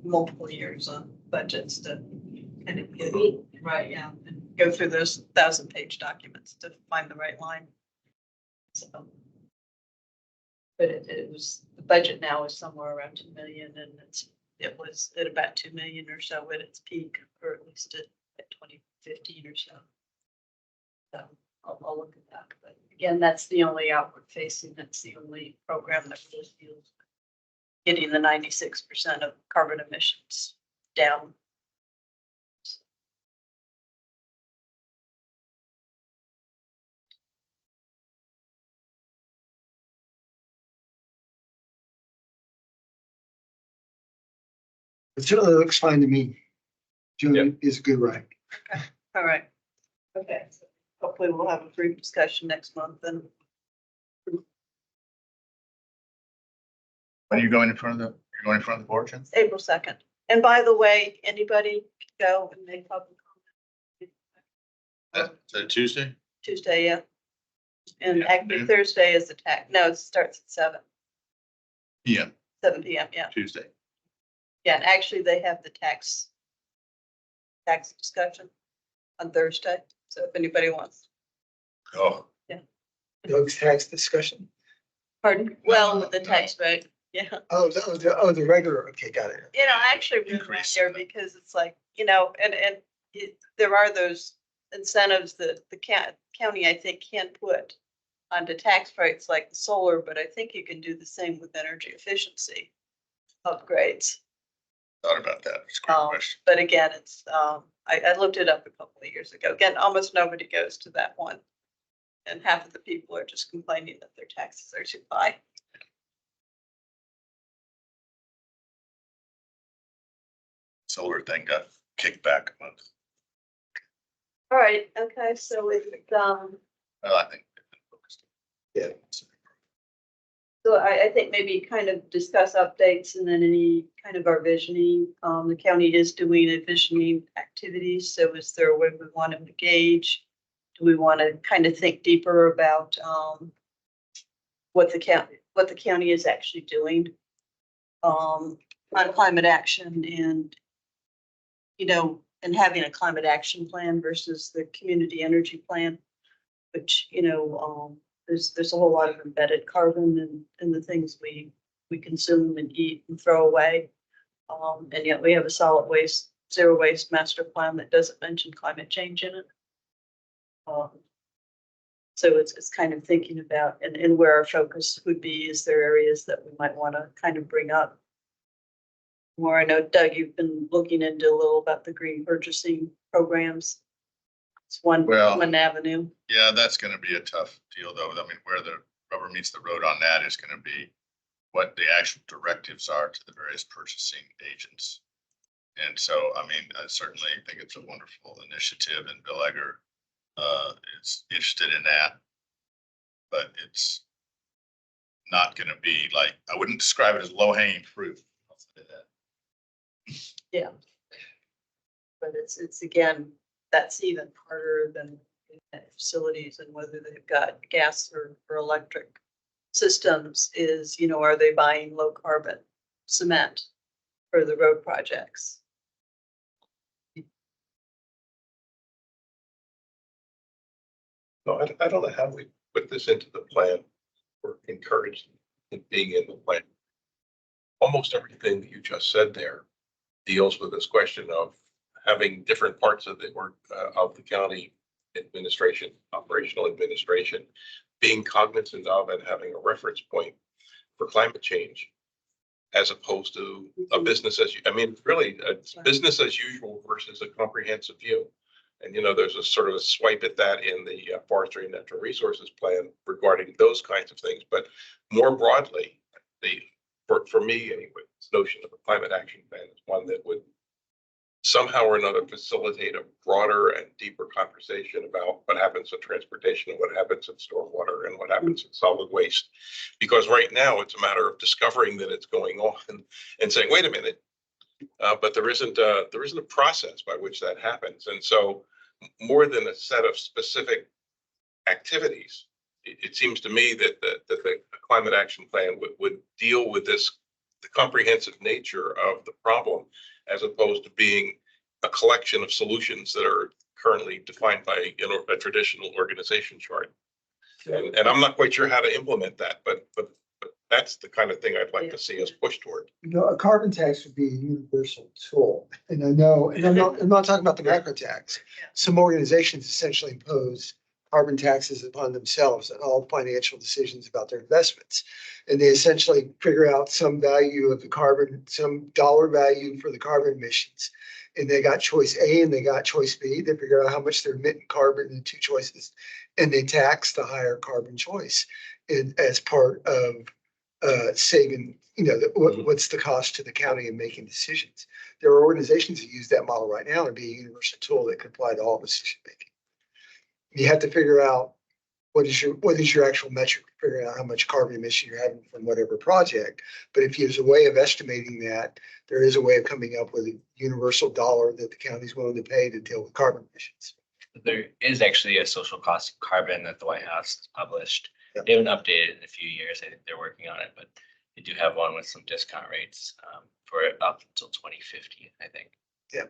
multiple years on budgets to kind of get right, yeah, and go through those 1,000-page documents to find the right line. So, but it was, the budget now is somewhere around 2 million, and it was at about 2 million or so at its peak, or at least at 2015 or so. So I'll look at that. But again, that's the only outward facing, that's the only program that really deals with getting the 96% of carbon emissions down It certainly looks fine to me. June is a good ride. All right. Okay, so hopefully we'll have a brief discussion next month and When are you going in front of you're going in front of the board, Jim? April 2nd. And by the way, anybody can go and make public comment. Is that Tuesday? Tuesday, yeah. And Yeah, actually noon. Thursday is the tax. No, it starts at PM, 7 PM, yeah. Tuesday. Yeah, and actually they have the tax discussion on Thursday. So if anybody wants. Oh, Doug's tax discussion. Pardon? Well, with the tax rate, yeah. Oh, the regular. Okay, got it. You know, I actually really like Increase. there because it's like, you know, and there are those incentives that the county, I think, can put onto tax rates like the solar, but I think you can do the same with energy efficiency upgrades. thought about that. It's a great question. But again, it's, I looked it up a couple of years ago. Again, almost nobody goes to that one. And half of the people are just complaining that their taxes are too high. Solar thing got kicked back a month. All right, okay, so it's, Well, I think. Yeah. so I think maybe kind of discuss updates and then any kind of our visioning. The county is doing a visioning activities, so is there a way we want to engage? Do we want to kind of think deeper about what the county is actually doing on climate action and, you know, and having a climate action plan versus the community energy plan, which, you know, there's a whole lot of embedded carbon in the things we consume and eat and throw away. And yet we have a solid waste, zero waste master plan that doesn't mention climate change in it. So it's kind of thinking about and where our focus would be. Is there areas that we might want to kind of bring up more? I know, Doug, you've been looking into a little about the green purchasing programs. It's one avenue. Yeah, that's gonna be a tough deal though. I mean, where the rubber meets the road on that is gonna be what the actual directives are to the various purchasing agents. And so, I mean, I certainly think it's a wonderful initiative and Bill Egger is interested in that. But it's not gonna be like, I wouldn't describe it as low hanging fruit. I'll say that. Yeah. But it's again, that's even harder than facilities and whether they've got gas or electric systems is, you know, are they buying low carbon cement for the road projects? No, I don't know how we put this into the plan or encourage it being in the plan. Almost everything that you just said there deals with this question of having different parts of the county administration, operational administration, being cognizant of and having a reference point for climate change, as opposed to a business as I mean, really, it's business as usual versus a comprehensive view. And, you know, there's a sort of a swipe at that in the forestry and natural resources plan regarding those kinds of things. But more broadly, for me anyway, this notion of a climate action plan is one that would somehow or another facilitate a broader and deeper conversation about what happens in transportation and what happens in stormwater and what happens in solid waste. Because right now it's a matter of discovering that it's going on and saying, wait a minute, but there isn't a process by which that happens. And so more than a set of specific activities, it seems to me that the climate action plan would deal with the comprehensive nature of the problem, as opposed to being a collection of solutions that are currently defined by, you know, a traditional organization chart. And I'm not quite sure how to implement that, but that's the kind of thing I'd like to see us push toward. You know, a carbon tax would be a universal tool. And I know, and I'm not talking about the macro tax. Some organizations essentially impose carbon taxes upon themselves and all financial decisions about their investments. And they essentially figure out some value of the carbon, some dollar value for the carbon emissions. And they got choice A and they got choice B. They figure out how much they're emitting carbon in two choices, and they tax the higher carbon choice as part of saving, what's the cost to the county in making decisions. There are organizations that use that model right now and be a universal tool that could apply to all decision making. You have to figure out what is your actual metric, figuring out how much carbon emission you're having from whatever project. But if there's a way of estimating that, there is a way of coming up with a universal dollar that the county's willing to pay to deal with carbon emissions. There is actually a social cost of carbon that the White House has published. Yeah. They haven't updated in a few years. I think they're working on it, but they do have one with some discount rates for up until 2050, I think. Yeah,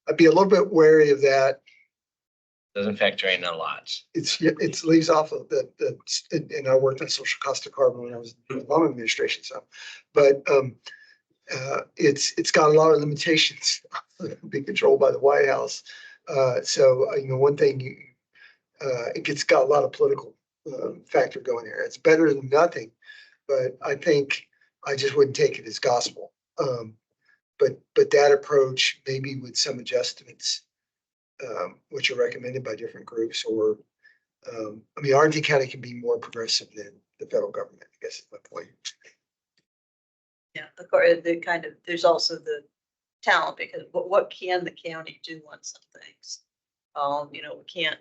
I'd be a little bit wary of that. Doesn't factor in a lot. It leaves off of and I worked on social cost of carbon when I was in the Obama administration, but it's got a lot of limitations. Be controlled by the White House. So one thing it's got a lot of political factor going there. It's better than nothing, but I think I just wouldn't take it as gospel. But that approach, maybe with some adjustments, which are recommended by different groups, or Arlington County can be more progressive than the federal government, I guess is my point. Yeah, there's also the talent, because what can the county do on some things? We can't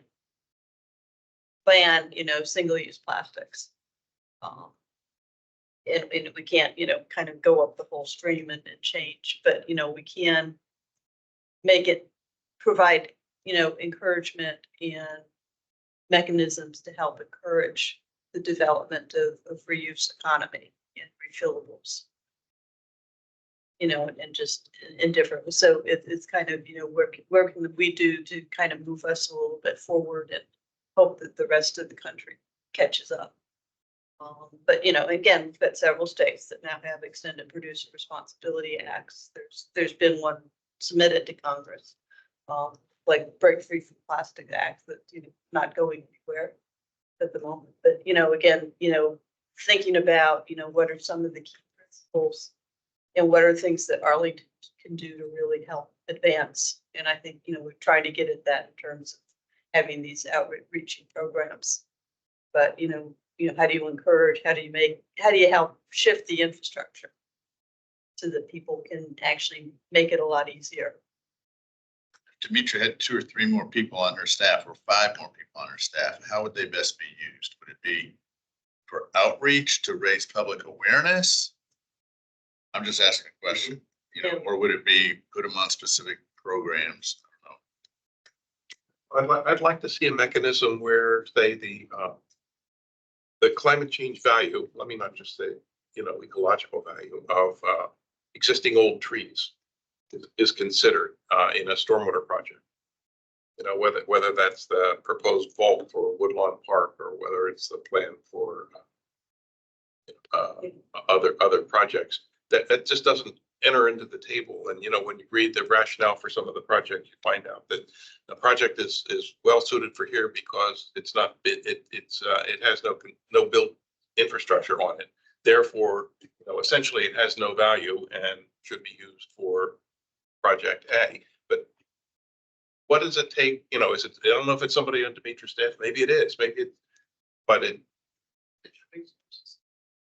ban, single-use plastics. And we can't, kind of go up the whole stream and change, but, we can provide, encouragement and mechanisms to help encourage the development of reuse economy and refillables. And just in different, so it's kind of, working that we do to kind of move us a little bit forward and hope that the rest of the country catches up. But, again, we've got several states that now have extended producer responsibility acts. There's been one submitted to Congress, like Break Free from Plastic Act, that, not going anywhere at the moment. But, again, thinking about, what are some of the key principles and what are things that Arlington can do to really help advance. And I think, we're trying to get at that in terms of having these outreaching programs. But, how do you encourage, how do you help shift the infrastructure so that people can actually make it a lot easier? Demetra had 2 or 3 more people on her staff, or 5 more people on her staff. How would they best be used? Would it be for outreach to raise public awareness? I'm just asking a question, or would it be put them on specific programs? I don't know. I'd like to see a mechanism where, say, the climate change value, let me not just say, ecological value of existing old trees is considered in a stormwater project. Whether that's the proposed vault for Woodlawn Park, or whether it's the plan for other projects, that just doesn't enter into the table. And when you read the rationale for some of the projects, you find out that the project is well suited for here because it has no built infrastructure on it. Therefore, essentially it has no value and should be used for project A. But what does it take? Is it? I don't know if it's somebody on Demetra's staff. Maybe it is. But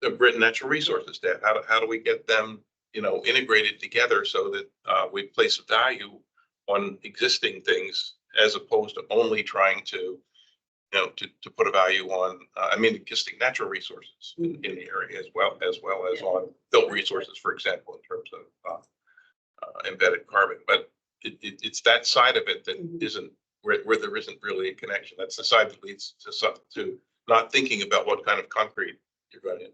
the natural resources staff. How do we get them, integrated together so that we place a value on existing things as opposed to only trying to put a value on, existing natural resources in the area as well as on built resources, for example, in terms of embedded carbon. But it's that side of it that isn't where there isn't really a connection. That's the side that leads to not thinking about what kind of concrete you're going to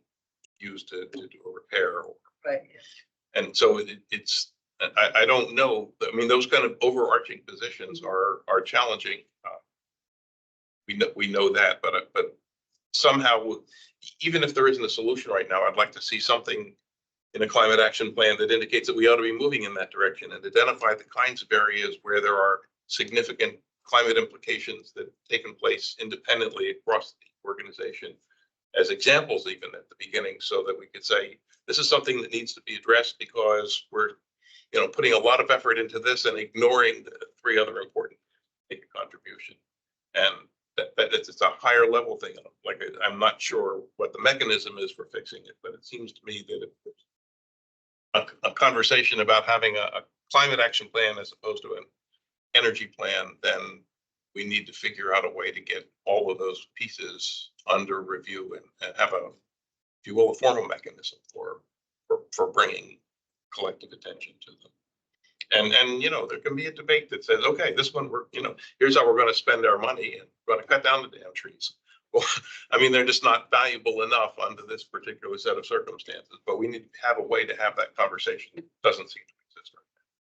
use to do a repair. Right. And so I don't know. Those kind of overarching positions are challenging. We know that, but somehow, even if there isn't a solution right now, I'd like to see something in a climate action plan that indicates that we ought to be moving in that direction and identify the kinds of areas where there are significant climate implications that have taken place independently across the organization as examples, even at the beginning, so that we could say, this is something that needs to be addressed because we're, putting a lot of effort into this and ignoring the 3 other important contributions. And it's a higher level thing. Like, I'm not sure what the mechanism is for fixing it, but it seems to me that if there's a conversation about having a climate action plan as opposed to an energy plan, then we need to figure out a way to get all of those pieces under review and have a, if you will, a formal mechanism for bringing collective attention to them. And, you know, there can be a debate that says, okay, this one, here's how we're going to spend our money, and we're going to cut down the damn trees. Well, I mean, they're just not valuable enough under this particular set of circumstances, but we need to have a way to have that conversation. It doesn't seem to exist right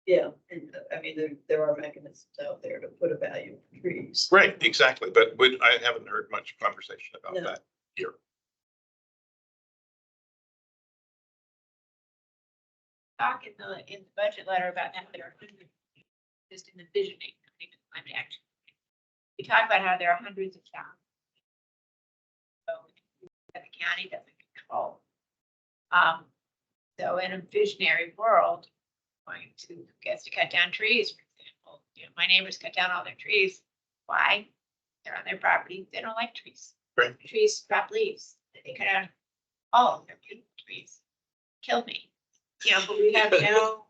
Yeah, and I mean, there are mechanisms out there to put a value on trees. now. Right, exactly. But I haven't heard much conversation about No. that here. Talk in the budget letter about how there are hundreds, just in the visioning, not even climate action. We talk about how there are hundreds of towns. So that the county doesn't control. So in a visionary world, going to gets to cut down trees, for example. You know, my neighbors cut down all their trees. Why? They're on their property. They don't like trees. Right. Trees drop leaves. They cut out all of their beautiful trees. Killed me. You know, but we have no,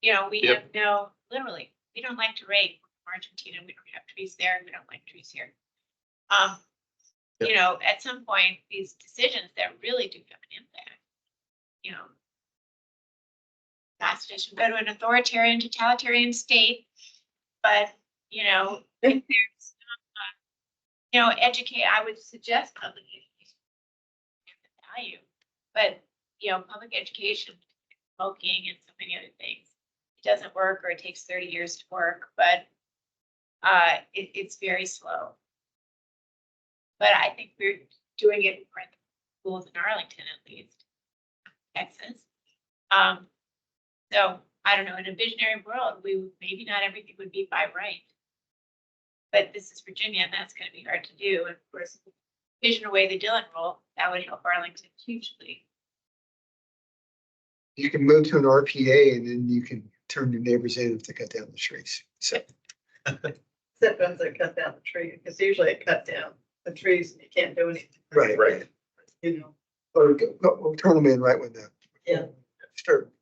you know, we have no, literally, we don't like to rake Argentina. We don't have trees there. We don't like trees here. You know, at some point, these decisions that really do have an impact, you know, not just go to an authoritarian, totalitarian state, but, you know, if there's, you know, educate, I would suggest public education the value, but, you know, public education, smoking and so many other things, it doesn't work, or it takes 30 years to work, but it's very slow. But I think we're doing it for the schools in Arlington, at least, Texas. So I don't know, in a visionary world, maybe not everything would be by right. But this is Virginia, and that's going to be hard to do. And of course, vision away the Dillon rule, that would help Arlington hugely. You can move to an RPA and then you can turn your neighbors in if they cut down the trees. So Except once they cut down the tree, because usually it cut down the trees and you can't do anything. right. You know, Or we'll turn them in right when the yeah. start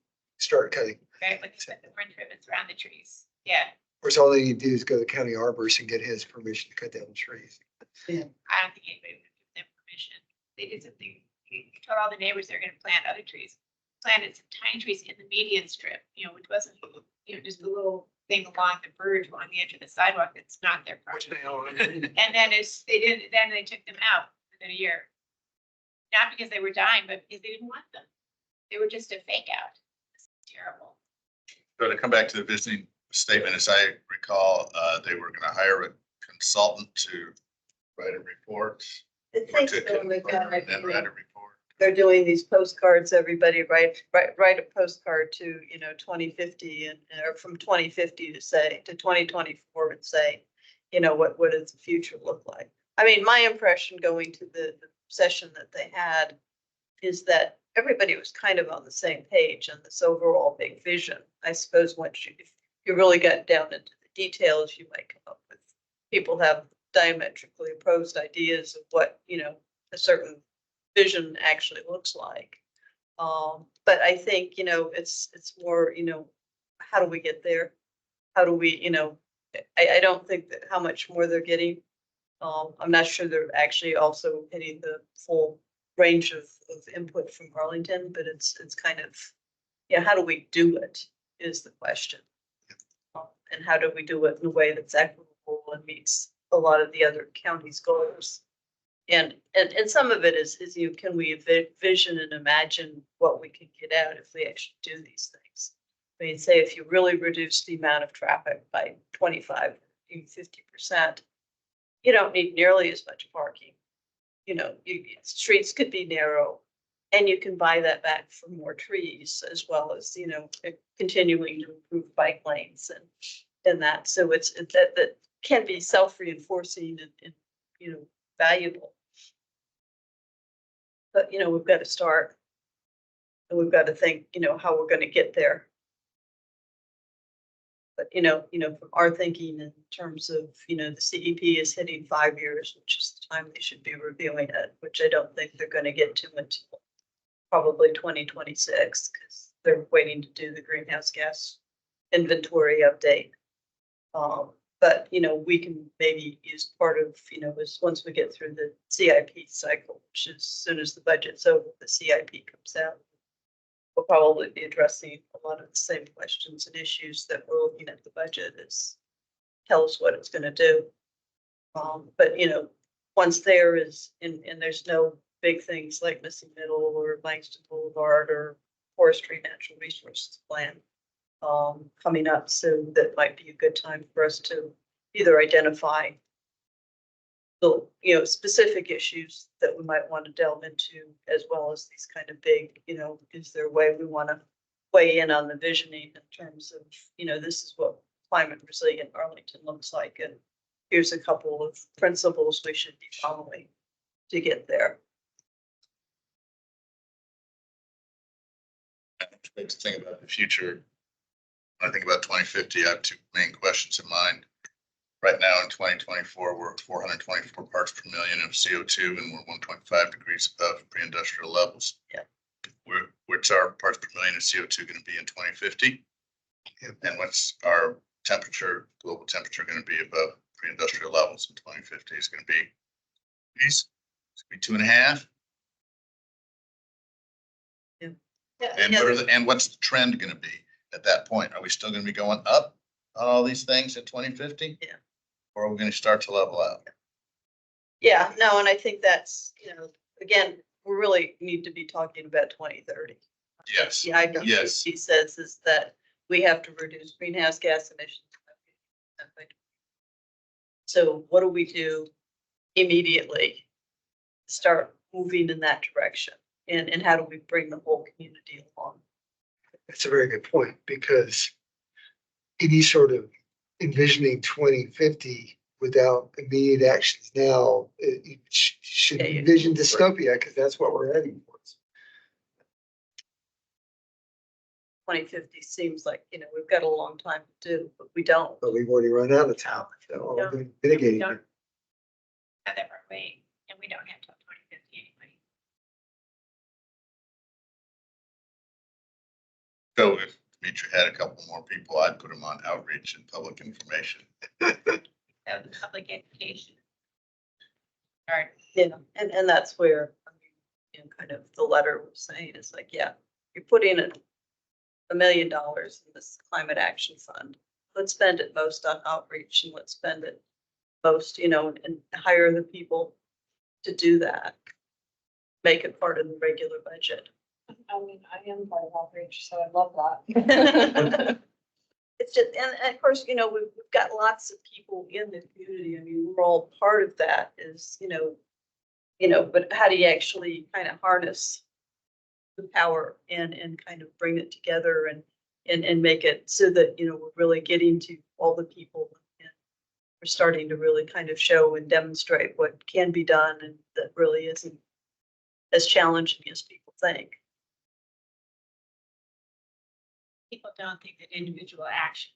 cutting. Right, like you said, the fringe ribbons around the trees. Yeah, Of course, all they need to do is go to the county arborist and get his permission to cut down the trees. I don't think anybody would give them permission. They did something, they told all the neighbors they're gonna plant other trees. Planted some tiny trees in the median strip, you know, which wasn't, you know, just a little thing along the verge along the edge of the sidewalk that's not their property. And then then they took them out within a year. Not because they were dying, but because they didn't want them. They were just a fake out. It's terrible. So to come back to the visiting statement, as I recall, they were going to hire a consultant to write a report. I think so, And then write a report. they're doing these postcards, everybody write a postcard to, you know, 2050 or from 2050 to 2024 and say, you know, what does the future look like? I mean, my impression going to the session that they had is that everybody was kind of on the same page on this overall big vision. I suppose if you really got down into the details, you might come up with, people have diametrically opposed ideas of what, you know, a certain vision actually looks like. But I think, you know, it's more, you know, how do we get there? How do we, you know, I don't think that how much more they're getting. I'm not sure they're actually also hitting the full range of input from Arlington, but it's kind of, yeah, how do we do it is the question. And how do we do it in a way that's equitable and meets a lot of the other counties' goals? And some of it is you, can we vision and imagine what we can get out if we actually do these things? I mean, say if you really reduce the amount of traffic by 25, even 50%, you don't need nearly as much parking. You know, streets could be narrow, and you can buy that back for more trees, as well as, you know, continuing to improve bike lanes and that. So it's that can be self-reinforcing and, you know, valuable. But, you know, we've got to start, and we've got to think, you know, how we're going to get there. But, from our thinking in terms of, the CEP is hitting 5 years, which is the time they should be reviewing it, which I don't think they're gonna get to until probably 2026, because they're waiting to do the greenhouse gas inventory update. But, we can maybe use part of, once we get through the CIP cycle, which as soon as the budget's over, the CIP comes out. We'll probably be addressing a lot of the same questions and issues that we're looking at the budget is tell us what it's gonna do. But, once there is, and there's no big things like Missing Middle or Langston Boulevard or Forestry Natural Resources Plan coming up soon, that might be a good time for us to either identify the, specific issues that we might want to delve into, as well as these kind of big, is there a way we want to weigh in on the visioning in terms of, this is what climate resilient Arlington looks like, and here's a couple of principles we should be following to get there. To think about the future. When I think about 2050, I have two main questions in mind. Right now in 2024, we're at 424 parts per million of CO2, and we're 1.5 degrees above pre-industrial levels. Yeah. What's our parts per million of CO2 going to be in 2050? Yeah. And what's our temperature, global temperature, going to be above pre-industrial levels in 2050? It's going to be, it's going to be 2.5. Yeah. And what's the trend going to be at that point? Are we still going to be going up on all these things at 2050? Yeah. Or are we going to start to level out? Yeah, no, and I think that's, again, we really need to be talking about 2030. Yes. The IPCC says is that we have to reduce greenhouse gas emissions. So what do we do immediately to start moving in that direction? And how do we bring the whole community along? That's a very good point, because any sort of envisioning 2050 without immediate actions now, it should envision dystopia, because that's what we're heading towards. 2050 seems like, we've got a long time to do, but we don't. But we've already run out of time. So we're mitigating it. Have that way, and we don't have till 2050 anyway. So if Demetri had a couple more people, I'd put them on outreach and public information. That was public education. All right. Yeah, and that's where, kind of the letter was saying, is like, yeah, you're putting in $1 million in this climate action fund. Let's spend it most on outreach, and let's spend it most, and hire the people to do that. Make it part of the regular budget. I mean, I am part of outreach, so I love that. It's just, and of course, we've got lots of people in the community. I mean, we're all part of that is, but how do you actually kind of harness the power and kind of bring it together and make it so that, we're really getting to all the people, and we're starting to really kind of show and demonstrate what can be done, and that really isn't as challenging as people think. People don't think that individual actions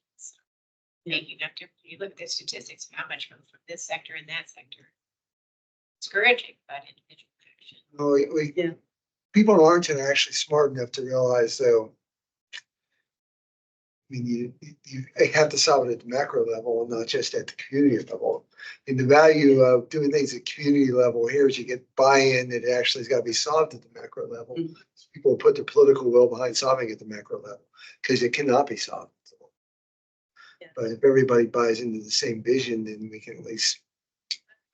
make enough difference. You look at the statistics of how much comes from this sector and that sector. Discouraging about individual action. Well, people in Arlington are actually smart enough to realize, though, I mean, you have to solve it at the macro level and not just at the community level. And the value of doing things at community level here is you get buy-in that actually has got to be solved at the macro level. Mm-hmm. People put their political will behind solving it at the macro level, because it cannot be solved. Yeah. But if everybody buys into the same vision, then we can at least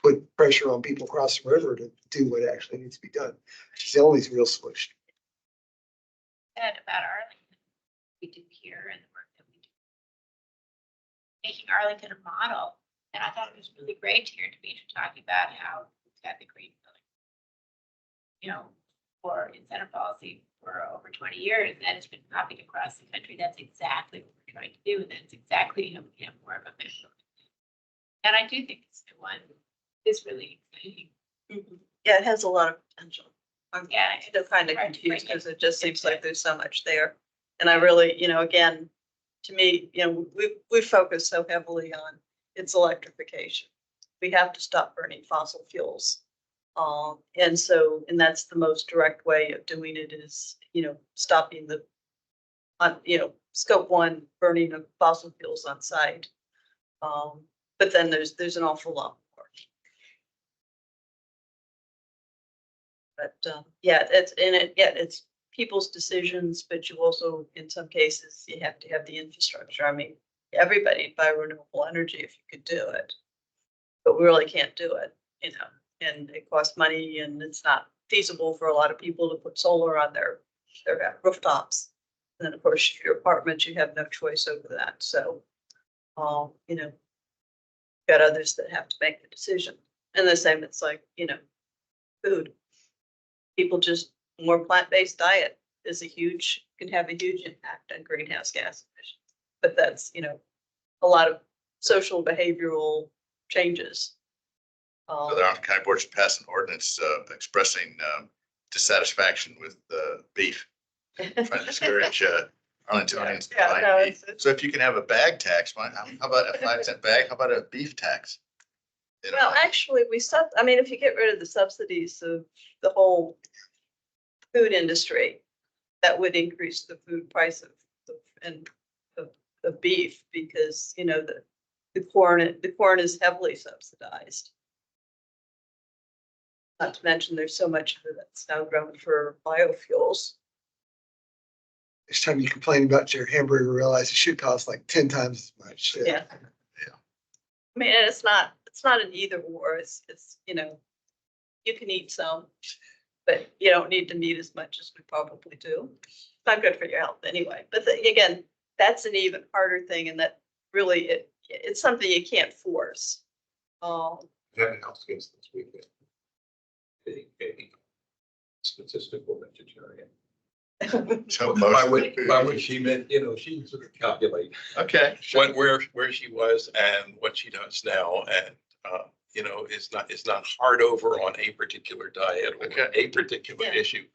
put pressure on people across the river to do what actually needs to be done. It's the only real solution. Said about Arlington, we do here and the work that we do, making Arlington a model. And I thought it was really great to hear Demetri talking about how we've got the green building, for incentive policy for over 20 years. That has been copied across the country. That's exactly what we're trying to do. And that's exactly how we have more of a mission. And I do think this new one is really exciting. Mm-hmm. Yeah, it has a lot of potential. I'm Yeah, still kind of confused because it just seems like there's so much there. And I really, again, to me, we focus so heavily on its electrification. We have to stop burning fossil fuels. And that's the most direct way of doing it is, stopping the, scope 1 burning of fossil fuels on site. But then there's an awful lot more. But it's people's decisions, but you also, in some cases, you have to have the infrastructure. I mean, everybody buy renewable energy if you could do it, but we really can't do it, and it costs money and it's not feasible for a lot of people to put solar on their rooftops. And then of course, if your apartment, you have no choice over that. So, got others that have to make the decision. And the same, it's like, food. People just, more plant-based diet can have a huge impact on greenhouse gas emissions. But that's, a lot of social behavioral changes. The Arlington County Board should pass an ordinance expressing dissatisfaction with beef. Trying to discourage Arlingtonians to buy beef. So if you can have a bag tax, how about a 5-cent bag? How about a beef tax? Well, actually, if you get rid of the subsidies of the whole food industry, that would increase the food price of beef because, the corn is heavily subsidized. Not to mention there's so much of it that's now grown for biofuels. Next time you complain about your hamburger, realize it should cost like 10 times as much. Yeah. I mean, it's not an either or. It's you can eat some, but you don't need to eat as much as we probably do. It's not good for your health anyway. But again, that's an even harder thing, and that really it's something you can't force. That house against this weekend. A statistical vegetarian. So by which she meant, she sort of calculate. Okay. Where she was and what she does now, and is not hard over on a particular diet or a particular issue,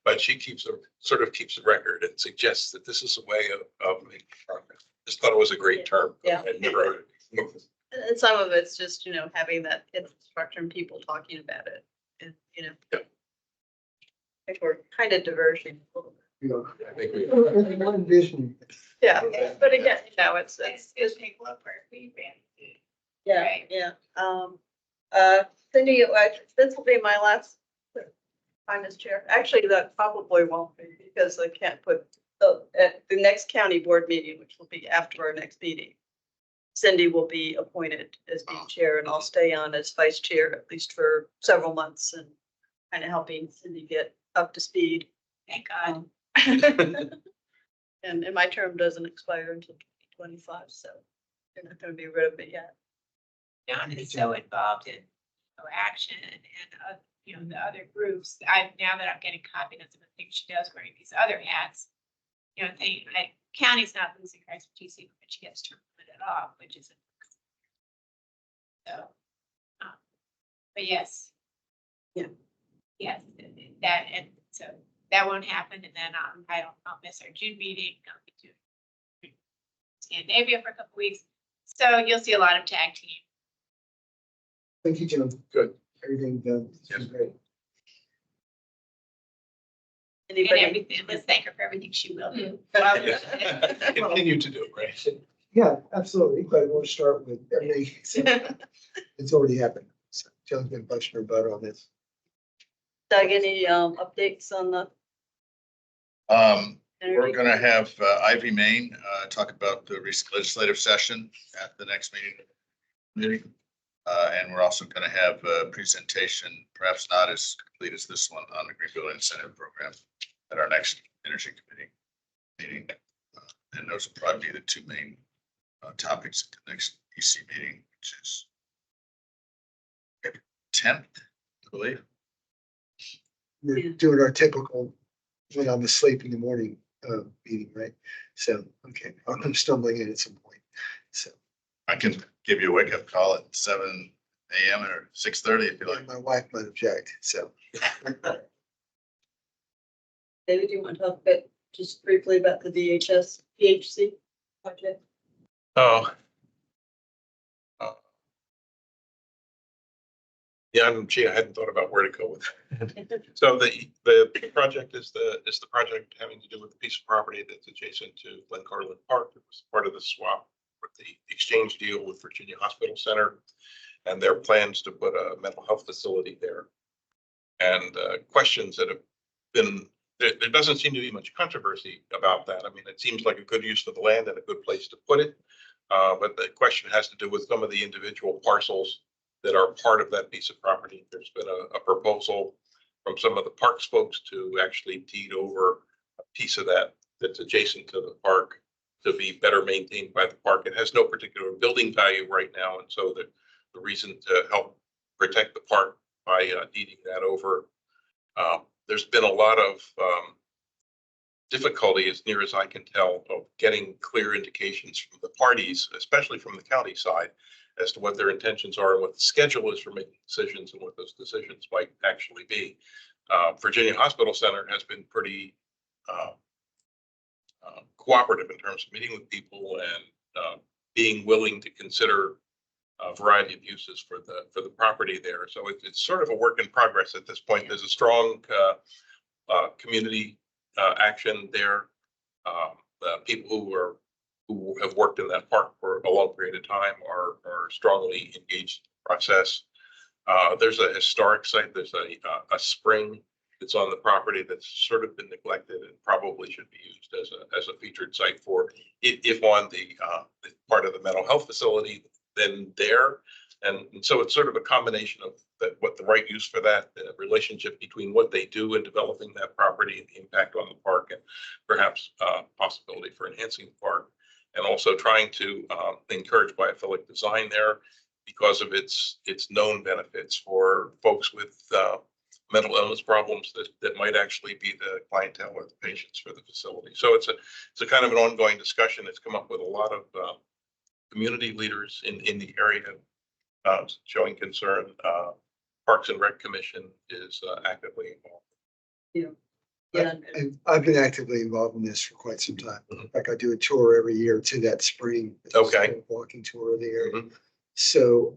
but she keeps a record and suggests that this is a way of making progress. Just thought it was a grec term. Yeah. I'd never heard it. And some of it's just, having that infrastructure and people talking about it. And, I think we're kind of diverging a little bit. I think we. One vision. Yeah, but again, it's take what we ran. yeah, Right. yeah. Cindy, this will be my last time as chair. Actually, that probably won't be because I can't put at the next county board meeting, which will be after our next meeting. Cindy will be appointed as being chair, and I'll stay on as vice chair at least for several months and kind of helping Cindy get up to speed. Thank God. And my term doesn't expire until 2025, so they're not going to be rid of it yet. John is so involved in action and the other groups. Now that I'm getting confidence of the things she does wearing these other hats, county's not losing her expertise, but she gets to limit it off, which is so. But yes. Yeah. Yes, that and so that won't happen, and then I'll miss our June meeting. I'll be doing Scandinavia for a couple weeks, so you'll see a lot of tag team. Thank you, Jim. Good. Everything done. Yes. Great. And everything. Let's thank her for everything she will do. Continue to do, right? Yeah, absolutely. But I want to start with everything. So it's already happened. So John's been busting her butt on this. Doug, any updates on the? We're going to have Ivy Main talk about the recent legislative session at the next meeting. And we're also going to have a presentation, perhaps not as complete as this one, on the Green Building Incentive Program at our next Energy Committee meeting. And those will probably be the two main topics at the next EC meeting, which is April 10th, I believe. We're doing our typical when I'm asleep in the morning meeting, right? So, okay, I'm stumbling in at some point. So I can give you a wake up call at 7 a.m. or 6:30 if you like. my wife might object. So David, do you want to talk a bit just briefly about the DHC? budget? Oh. Yeah, I hadn't thought about where to go with it. So the project is the project having to do with the piece of property that's adjacent to Glen Carlin Park. It was part of the swap with the exchange deal with Virginia Hospital Center and their plans to put a mental health facility there. And questions that have been, there doesn't seem to be much controversy about that. I mean, it seems like a good use of the land and a good place to put it. But the question has to do with some of the individual parcels that are part of that piece of property. There's been a proposal from some of the parks folks to actually deed over a piece of that that's adjacent to the park to be better maintained by the park. It has no particular building value right now. And so the reason to help protect the park by deeding that over. There's been a lot of difficulty, as near as I can tell, of getting clear indications from the parties, especially from the county side, as to what their intentions are and what the schedule is for making decisions and what those decisions might actually be. Virginia Hospital Center has been pretty cooperative in terms of meeting with people and being willing to consider a variety of uses for the property there. So it's sort of a work in progress at this point. There's a strong community action there. People who have worked in that park for a long period of time are strongly engaged in the process. There's a historic site. There's a spring that's on the property that's sort of been neglected and probably should be used as a featured site for, if on the part of the mental health facility, then there. And so it's sort of a combination of what the right use for that, the relationship between what they do in developing that property and the impact on the park, and perhaps possibility for enhancing the park, and also trying to encourage biophilic design there because of its known benefits for folks with mental illness problems that might actually be the clientele or the patients for the facility. So it's a kind of an ongoing discussion. It's come up with a lot of community leaders in the area showing concern. Parks and Rec Commission is actively involved. Yeah. And I've been actively involved in this for quite some time. In fact, I do a tour every year to that spring. Okay. A walking tour of the area. So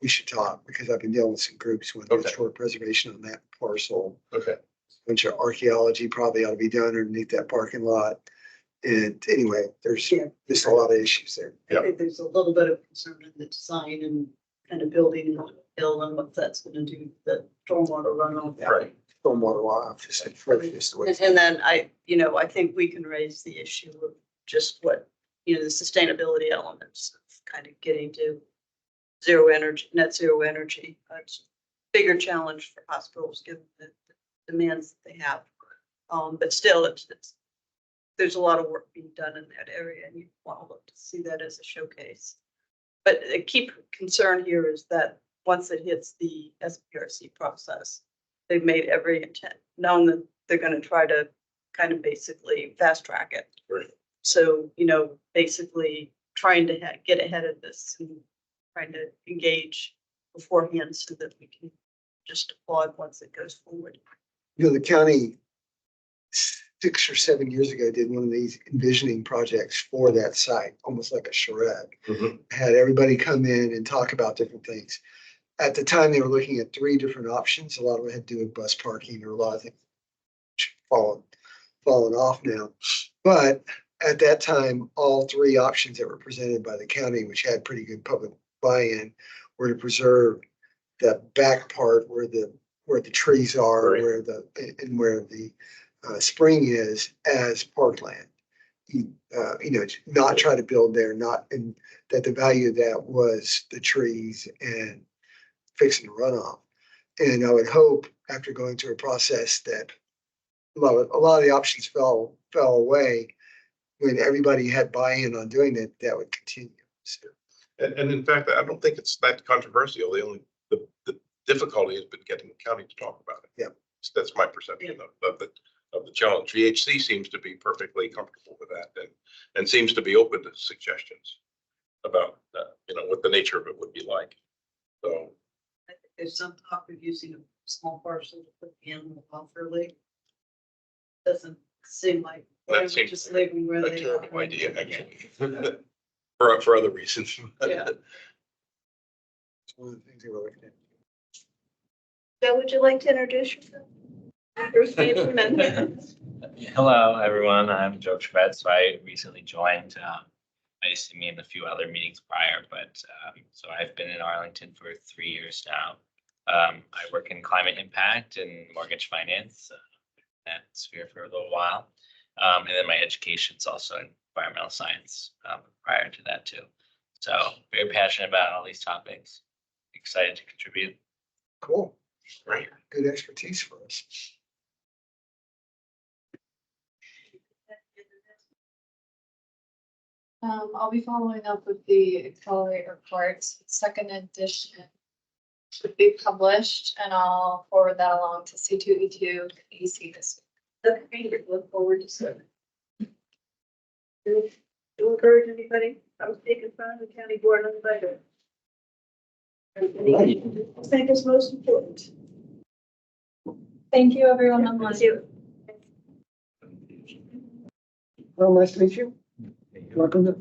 we should talk because I've been dealing with some groups with historic preservation on that parcel. Okay. A bunch of archaeology probably ought to be done underneath that parking lot. And anyway, there's just a lot of issues there. I think there's a little bit of concern in the design and kind of building on the hill and what that's going to do, the stormwater runoff. Right. Stormwater runoff is just the way. And then I think we can raise the issue of just what, the sustainability elements of kind of getting to net zero energy. It's a bigger challenge for hospitals given the demands that they have. But still, there's a lot of work being done in that area, and you want to look to see that as a showcase. But a key concern here is that once it hits the SPRC process, they've made every intent, knowing that they're going to try to kind of basically fast track it. Right. So, basically trying to get ahead of this and trying to engage beforehand so that we can just applaud once it goes forward. The county 6 or 7 years ago did one of these envisioning projects for that site, almost like a charrette. Had everybody come in and talk about different things. At the time, they were looking at 3 different options. A lot of it had to do with bus parking or a lot of things fallen off now. But at that time, all 3 options that were presented by the county, which had pretty good public buy-in, were to preserve the back part where the trees are, Right. where the spring is as parkland. Not try to build there, and that the value of that was the trees and fixing the runoff. And I would hope after going through a process that a lot of the options fell away when everybody had buy-in on doing it, that would continue. So. And in fact, I don't think it's that controversial. The difficulty has been getting the county to talk about it. Yeah. That's my perception of the challenge. VHC seems to be perfectly comfortable with that and seems to be open to suggestions about what the nature of it would be like. So I think there's some talk of using a small parcel to put the animal welfare league. Doesn't seem like Or That seems just leave them where a they terrible are. idea, actually. For other reasons. Yeah. It's one of the things they were looking at. So would you like to introduce yourself? First name and then- Hello, everyone. I'm Joe Schmidt. So I recently joined. I used to be in a few other meetings prior, but so I've been in Arlington for 3 years now. I work in climate impact and mortgage finance, that sphere for a little while. And then my education's also in environmental science prior to that too. So very passionate about all these topics. Excited to contribute. Cool. Right. Good expertise for us. I'll be following up with the Accelerate reports. Second edition should be published, and I'll forward that along to C2E2 AC this Okay, great. Look forward to serving. Do you encourage anybody from speaking in front of the county board on the budget? I think is most important. week. Thank you, everyone online. Thank you. Well, nice to meet you. Welcome to